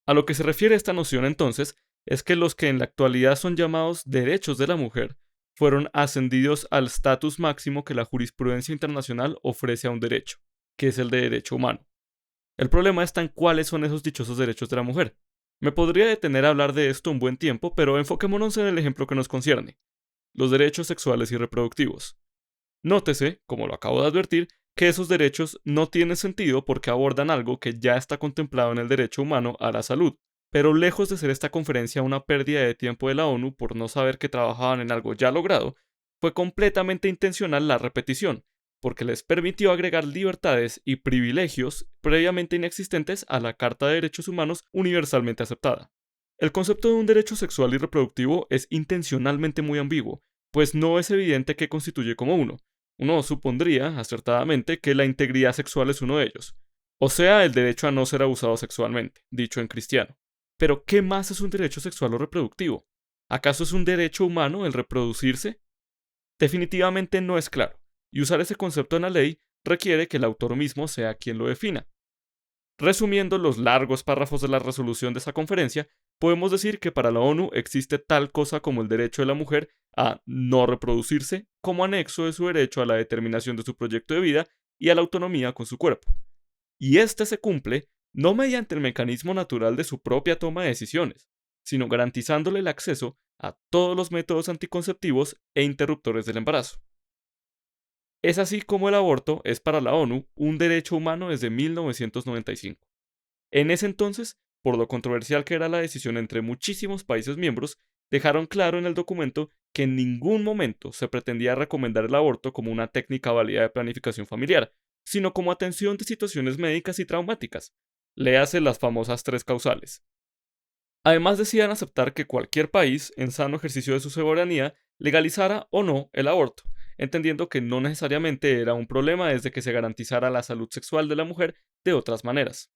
A lo que se refiere esta noción entonces es que los que en la actualidad son llamados derechos de la mujer fueron ascendidos al estatus máximo que la jurisprudencia internacional ofrece a un derecho, que es el de derecho humano. El problema está en cuáles son esos dichosos derechos de la mujer. Me podría detener a hablar de esto un buen tiempo, pero enfoquémonos en el ejemplo que nos concierne, los derechos sexuales y reproductivos. Nótese, como lo acabo de advertir, que esos derechos no tienen sentido porque abordan algo que ya está contemplado en el derecho humano a la salud. Pero lejos de ser esta conferencia una pérdida de tiempo de la ONU por no saber que trabajaban en algo ya logrado, fue completamente intencional la repetición, porque les permitió agregar libertades y privilegios previamente inexistentes a la Carta de Derechos Humanos universalmente aceptada. El concepto de un derecho sexual y reproductivo es intencionalmente muy ambiguo, pues no es evidente qué constituye como uno. Uno supondría, acertadamente, que la integridad sexual es uno de ellos, o sea, el derecho a no ser abusado sexualmente, dicho en cristiano. Pero, ¿qué más es un derecho sexual o reproductivo? ¿Acaso es un derecho humano el reproducirse? Definitivamente no es claro, y usar ese concepto en la ley requiere que el autor mismo sea quien lo defina. Resumiendo los largos párrafos de la resolución de esa conferencia, podemos decir que para la ONU existe tal cosa como el derecho de la mujer a no reproducirse como anexo de su derecho a la determinación de su proyecto de vida y a la autonomía con su cuerpo. Y este se cumple no mediante el mecanismo natural de su propia toma de decisiones, sino garantizándole el acceso a todos los métodos anticonceptivos e interruptores del embarazo. Es así como el aborto es para la ONU un derecho humano desde 1995. En ese entonces, por lo controversial que era la decisión entre muchísimos países miembros, dejaron claro en el documento que en ningún momento se pretendía recomendar el aborto como una técnica válida de planificación familiar, sino como atención de situaciones médicas y traumáticas. Léase las famosas tres causales. Además decían aceptar que cualquier país, en sano ejercicio de su soberanía, legalizara o no el aborto, entendiendo que no necesariamente era un problema desde que se garantizara la salud sexual de la mujer de otras maneras.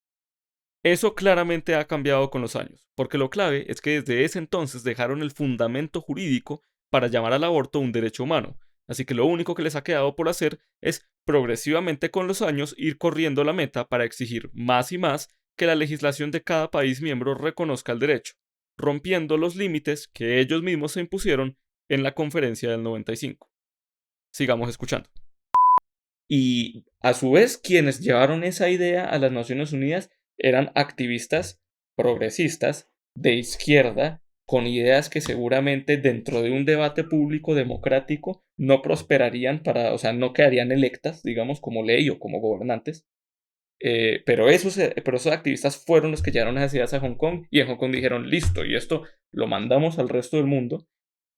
Eso claramente ha cambiado con los años, porque lo clave es que desde ese entonces dejaron el fundamento jurídico para llamar al aborto un derecho humano, así que lo único que les ha quedado por hacer es progresivamente con los años ir corriendo la meta para exigir más y más que la legislación de cada país miembro reconozca el derecho, rompiendo los límites que ellos mismos se impusieron en la conferencia del 95. Sigamos escuchando. Y a su vez, quienes llevaron esa idea a las Naciones Unidas eran activistas progresistas de izquierda con ideas que seguramente dentro de un debate público democrático no prosperarían o sea, no quedarían electas, digamos, como ley o como gobernantes. Pero esos activistas fueron los que llevaron esas ideas a Hong Kong y en Hong Kong dijeron, listo, y esto lo mandamos al resto del mundo.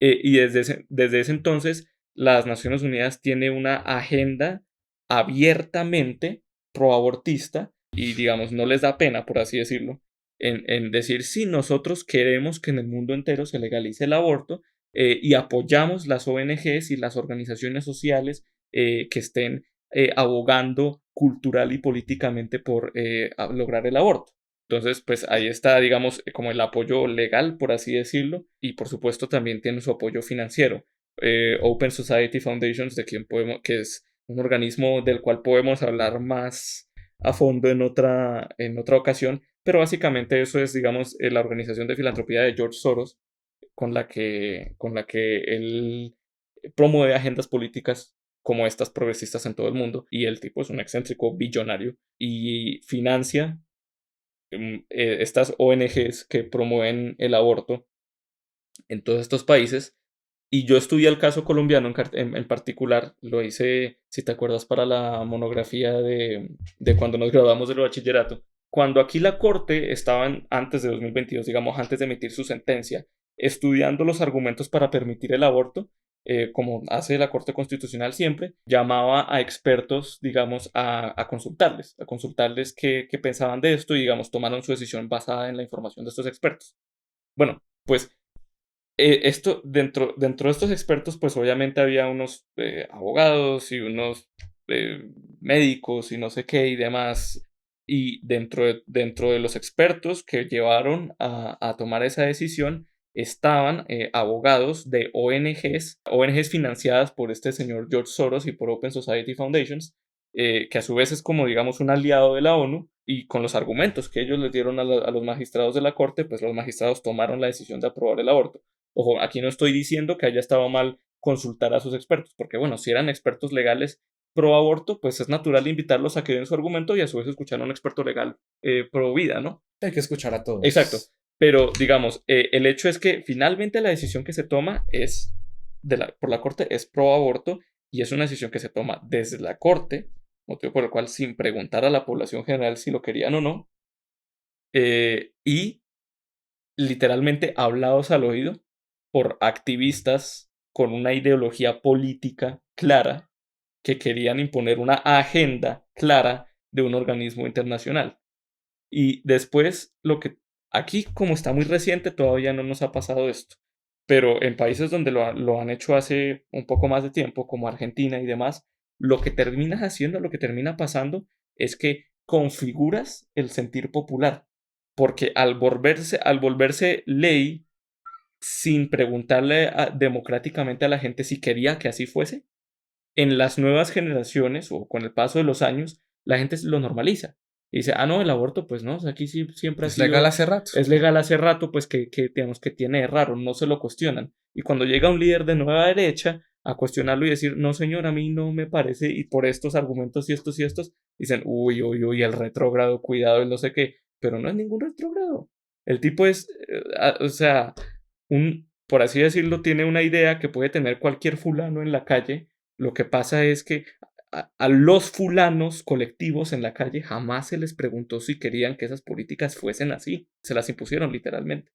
Y desde ese entonces las Naciones Unidas tiene una agenda abiertamente proabortista y digamos no les da pena, por así decirlo, en decir sí, nosotros queremos que en el mundo entero se legalice el aborto y apoyamos las ONGs y las organizaciones sociales que estén abogando cultural y políticamente por lograr el aborto. Entonces, pues ahí está, digamos, como el apoyo legal, por así decirlo, y por supuesto también tiene su apoyo financiero. Open Society Foundations, que es un organismo del cual podemos hablar más a fondo en otra ocasión, pero básicamente eso es, digamos, la organización de filantropía de George Soros, con la que él promueve agendas políticas como estas progresistas en todo el mundo, y el tipo es un excéntrico billonario y financia estas ONGs que promueven el aborto en todos estos países. Y yo estudié el caso colombiano en particular, lo hice, si te acuerdas, para la monografía de cuando nos graduamos del bachillerato. Cuando aquí la Corte estaba antes de 2022, digamos, antes de emitir su sentencia, estudiando los argumentos para permitir el aborto, como hace la Corte Constitucional siempre, llamaba a expertos, digamos, a consultarles qué pensaban de esto y, digamos, tomaron su decisión basada en la información de estos expertos. Bueno, pues esto, dentro de estos expertos, pues obviamente había unos abogados y unos médicos y no sé qué y demás. Y dentro de los expertos que llevaron a tomar esa decisión estaban abogados de ONGs financiadas por este señor George Soros y por Open Society Foundations, que a su vez es como, digamos, un aliado de la ONU, y con los argumentos que ellos les dieron a los magistrados de la corte, pues los magistrados tomaron la decisión de aprobar el aborto. Ojo, aquí no estoy diciendo que haya estado mal consultar a sus expertos, porque bueno, si eran expertos legales pro aborto, pues es natural invitarlos a que den su argumento y a su vez escuchar a un experto legal pro vida, ¿no?
Hay que escuchar a
Exacto.
todos.
Pero digamos, el hecho es que finalmente la decisión que se toma por la corte es pro aborto, y es una decisión que se toma desde la corte, motivo por el cual sin preguntar a la población general si lo querían o no, y literalmente hablados al oído por activistas con una ideología política clara que querían imponer una agenda clara de un organismo internacional. Y después, aquí, como está muy reciente, todavía no nos ha pasado esto. Pero en países donde lo han hecho hace un poco más de tiempo, como Argentina y demás, lo que terminas haciendo, lo que termina pasando, es que configuras el sentir popular. Porque al volverse ley, sin preguntarle democráticamente a la gente si quería que así fuese, en las nuevas generaciones o con el paso de los años, la gente lo normaliza. Y dice, no, el aborto, pues no, o sea, aquí sí siempre ha
Es legal
sido,
hace rato.
es legal hace rato, pues digamos, que tiene de raro, no se lo cuestionan. Y cuando llega un líder de nueva derecha a cuestionarlo y decir, no señor, a mí no me parece, y por estos argumentos y estos, dicen, uy, uy, uy, el retrógrado, cuidado, el no sé qué, pero no es ningún retrógrado. El tipo es, o sea, por así decirlo, tiene una idea que puede tener cualquier fulano en la calle. Lo que pasa es que a los fulanos colectivos en la calle jamás se les preguntó si querían que esas políticas fuesen así. Se las impusieron literalmente.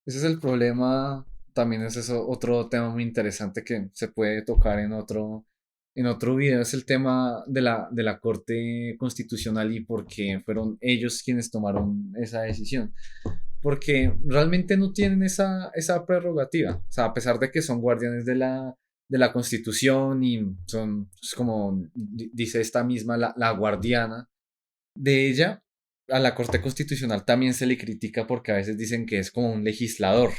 Ese es el problema. También es eso otro tema muy interesante que se puede tocar en otro video. Es el tema de la Corte Constitucional y por qué fueron ellos quienes tomaron esa decisión. Porque realmente no tienen esa prerrogativa. O sea, a pesar de que son guardianes de la Constitución y son, pues, como dice esta misma, la guardiana de ella, a la Corte Constitucional también se le critica porque a veces dicen que es como un legislador,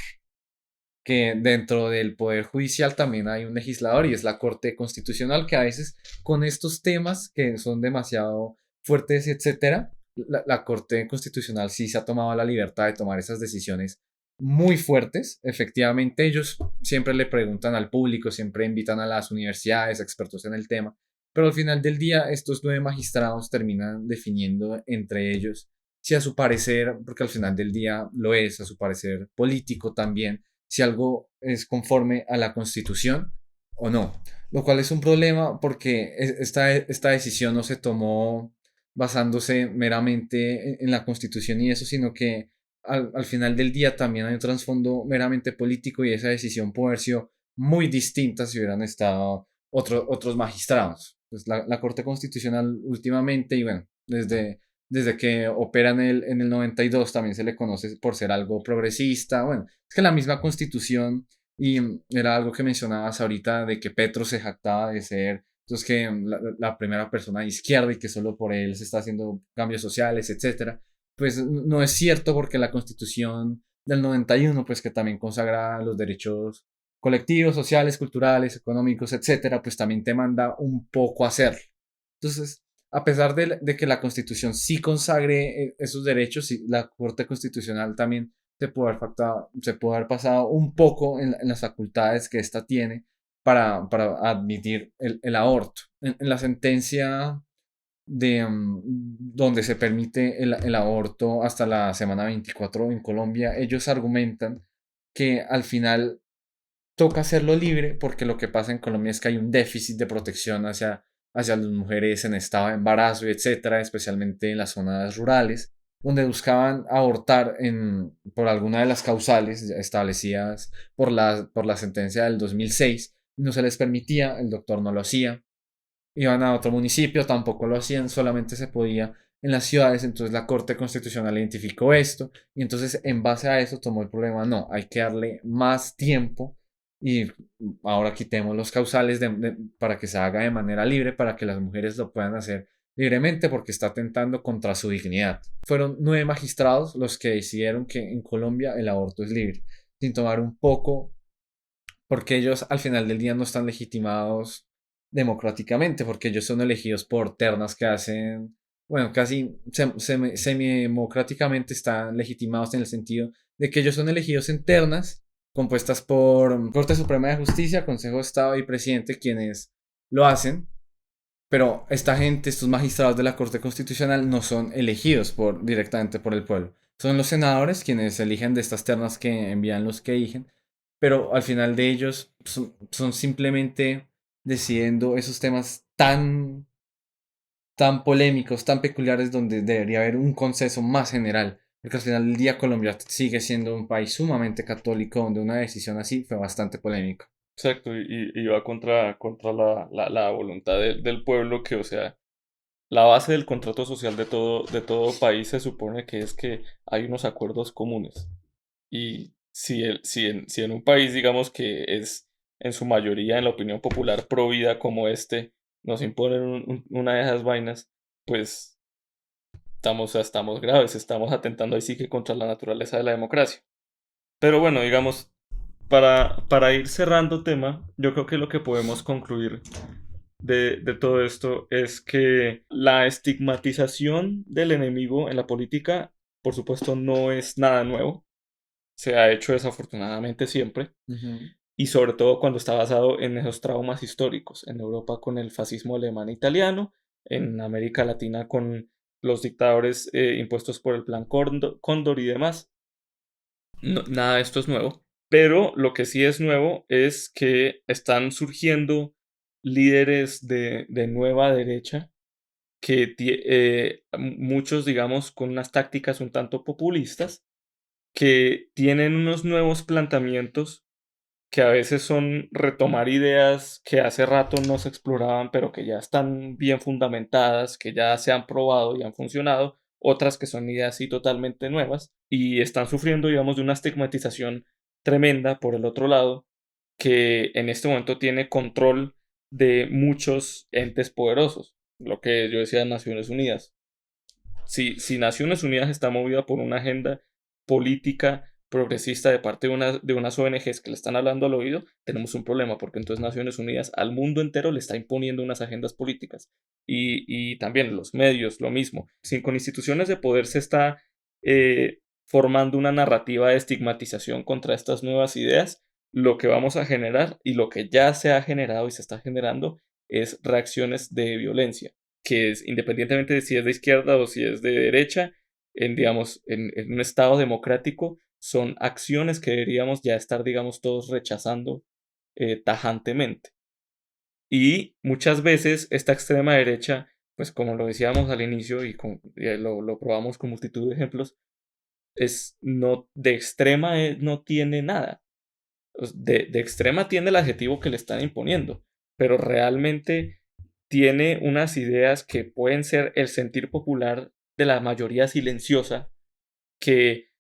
que dentro del Poder Judicial también hay un legislador y es la Corte Constitucional, que a veces con estos temas que son demasiado fuertes, etcétera, la Corte Constitucional sí se ha tomado la libertad de tomar esas decisiones muy fuertes. Efectivamente, ellos siempre le preguntan al público, siempre invitan a las universidades, expertos en el tema, pero al final del día estos 9 magistrados terminan definiendo entre ellos si a su parecer, porque al final del día lo es, a su parecer político también, si algo es conforme a la Constitución o no. Lo cual es un problema porque esta decisión no se tomó basándose meramente en la Constitución y eso, sino que al final del día también hay un trasfondo meramente político y esa decisión puede haber sido muy distinta si hubieran estado otros magistrados. Pues la Corte Constitucional últimamente, y bueno, desde que opera en el 92 también se le conoce por ser algo progresista. Bueno, es que la misma Constitución, y era algo que mencionabas ahorita, de que Petro se jactaba de ser entonces que la primera persona de izquierda y que solo por él se está haciendo cambios sociales, etcétera, pues no es cierto porque la Constitución del 91, pues que también consagra los derechos colectivos, sociales, culturales, económicos, etcétera, pues también te manda un poco a hacerlo. Entonces, a pesar de que la Constitución sí consagre esos derechos, sí, la Corte Constitucional también se puede haber pasado un poco en las facultades que ésta tiene para admitir el aborto. En la sentencia donde se permite el aborto hasta la semana 24 en Colombia, ellos argumentan que al final toca hacerlo libre porque lo que pasa en Colombia es que hay un déficit de protección hacia las mujeres en estado de embarazo y etcétera, especialmente en las zonas rurales, donde buscaban abortar por alguna de las causales establecidas por la sentencia del 2006 y no se les permitía, el doctor no lo hacía, iban a otro municipio, tampoco lo hacían, solamente se podía en las ciudades, entonces la Corte Constitucional identificó esto y entonces en base a eso tomó el problema, no, hay que darle más tiempo y ahora quitemos los causales para que se haga de manera libre, para que las mujeres lo puedan hacer libremente porque está atentando contra su dignidad. Fueron 9 magistrados los que decidieron que en Colombia el aborto es libre, sin tomar un poco, porque ellos al final del día no están legitimados democráticamente, porque ellos son elegidos por ternas que hacen, bueno, casi semi-democráticamente están legitimados en el sentido de que ellos son elegidos en ternas compuestas por Corte Suprema de Justicia, Consejo de Estado y Presidente, quienes lo hacen, pero esta gente, estos magistrados de la Corte Constitucional, no son elegidos directamente por el pueblo. Son los senadores quienes eligen de estas ternas que envían los que eligen, pero al final de ellos son simplemente decidiendo esos temas tan polémicos, tan peculiares, donde debería haber un consenso más general. Porque al final del día Colombia sigue siendo un país sumamente católico, donde una decisión así fue bastante polémica.
Exacto, y va contra la voluntad del pueblo que, o sea, la base del contrato social de todo país se supone que es que hay unos acuerdos comunes. Y si en un país, digamos que es en su mayoría, en la opinión popular, pro vida como este, nos imponen una de esas vainas, pues estamos, o sea, estamos graves, estamos atentando ahí sí que contra la naturaleza de la democracia. Pero bueno, digamos, para ir cerrando tema, yo creo que lo que podemos concluir de todo esto es que la estigmatización del enemigo en la política, por supuesto, no es nada nuevo. Se ha hecho desafortunadamente siempre.
Ujú.
Y sobre todo cuando está basado en esos traumas históricos. En Europa con el fascismo alemán e italiano, en América Latina con los dictadores impuestos por el Plan Cóndor y demás. Nada de esto es nuevo. Pero lo que sí es nuevo es que están surgiendo líderes de nueva derecha que muchos, digamos, con unas tácticas un tanto populistas, que tienen unos nuevos planteamientos que a veces son retomar ideas que hace rato no se exploraban, pero que ya están bien fundamentadas, que ya se han probado y han funcionado, otras que son ideas así totalmente nuevas y están sufriendo, digamos, de una estigmatización tremenda por el otro lado, que en este momento tiene control de muchos entes poderosos, lo que yo decía de Naciones Unidas. Si Naciones Unidas está movida por una agenda política progresista de parte de unas ONGs que le están hablando al oído, tenemos un problema, porque entonces Naciones Unidas al mundo entero le está imponiendo unas agendas políticas. Y también los medios, lo mismo. Si con instituciones de poder se está formando una narrativa de estigmatización contra estas nuevas ideas, lo que vamos a generar y lo que ya se ha generado y se está generando es reacciones de violencia que es, independientemente de si es de izquierda o si es de derecha, digamos, en un estado democrático, son acciones que deberíamos ya estar, digamos, todos rechazando tajantemente. Y muchas veces esta extrema derecha, pues como lo decíamos al inicio y lo probamos con multitud de ejemplos, de extrema no tiene nada. De extrema tiene el adjetivo que le están imponiendo, pero realmente tiene unas ideas que pueden ser el sentir popular de la mayoría silenciosa, que,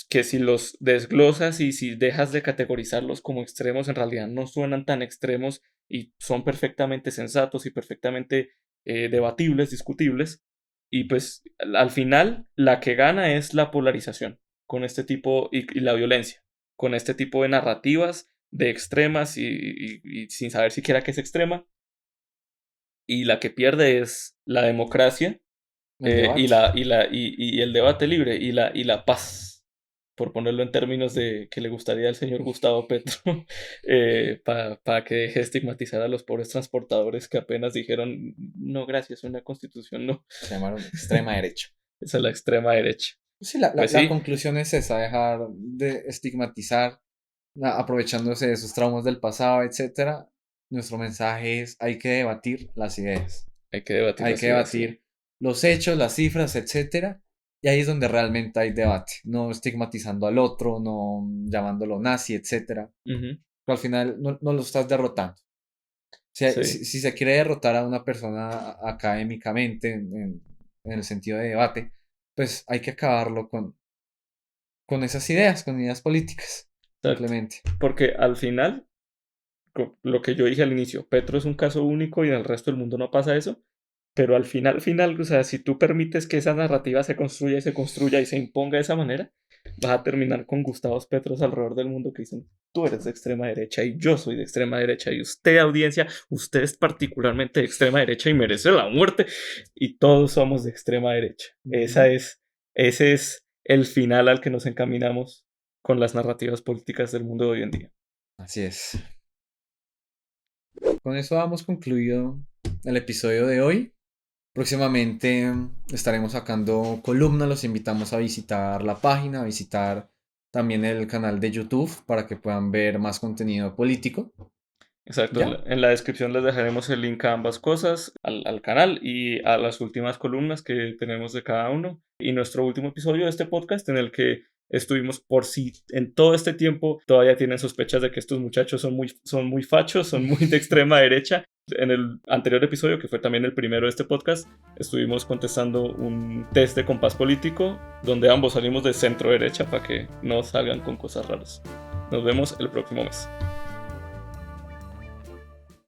que si los desglosas y si dejas de categorizarlos como extremos, en realidad no suenan tan extremos y son perfectamente sensatos y perfectamente debatibles, discutibles. Y pues al final la que gana es la polarización con este tipo y la violencia, con este tipo de narrativas de extremas y sin saber siquiera qué es extrema. Y la que pierde es la democracia
El
y,
debate.
y el debate libre y la paz, por ponerlo en términos de que le gustaría al señor Gustavo Petro, para que deje de estigmatizar a los pobres transportadores que apenas dijeron, no, gracias, una constitución no,
Se llamaron extrema derecha.
esa es la extrema derecha.
Sí, la, la,
Pues
la
sí,
conclusión es esa, dejar de estigmatizar, aprovechándose de esos traumas del pasado, etcétera. Nuestro mensaje es, hay que debatir las ideas,
hay que debatir
hay
las
que
ideas, sí.
debatir los hechos, las cifras, etcétera. Y ahí es donde realmente hay debate, no estigmatizando al otro, no llamándolo nazi, etcétera.
Ujú,
Pero al final no lo estás derrotando.
sí,
Si se quiere derrotar a una persona académicamente, en el sentido de debate, pues hay que acabarlo con esas ideas, con ideas políticas,
exacto.
simplemente.
Porque al final, lo que yo dije al inicio, Petro es un caso único y en el resto del mundo no pasa eso. Pero al final, o sea, si tú permites que esa narrativa se construya y se imponga de esa manera, vas a terminar con Gustavos Petros alrededor del mundo que dicen, tú eres de extrema derecha y yo soy de extrema derecha y usted, audiencia, usted es particularmente de extrema derecha y merece la muerte y todos somos de extrema derecha.
Ujú.
Ese es el final al que nos encaminamos con las narrativas políticas del mundo de hoy en día.
Así es. Con eso hemos concluido el episodio de hoy. Próximamente estaremos sacando columnas, los invitamos a visitar la página, a visitar también el canal de YouTube para que puedan ver más contenido político.
Exacto,
¿Ya?
en la descripción les dejaremos el link a ambas cosas, al canal y a las últimas columnas que tenemos de cada uno. Y nuestro último episodio de este podcast en el que estuvimos por si en todo este tiempo todavía tienen sospechas de que estos muchachos son muy fachos, son muy de extrema derecha. En el anterior episodio, que fue también el primero de este podcast, estuvimos contestando un test de compás político donde ambos salimos de centro derecha para que no salgan con cosas raras. Nos vemos el próximo mes.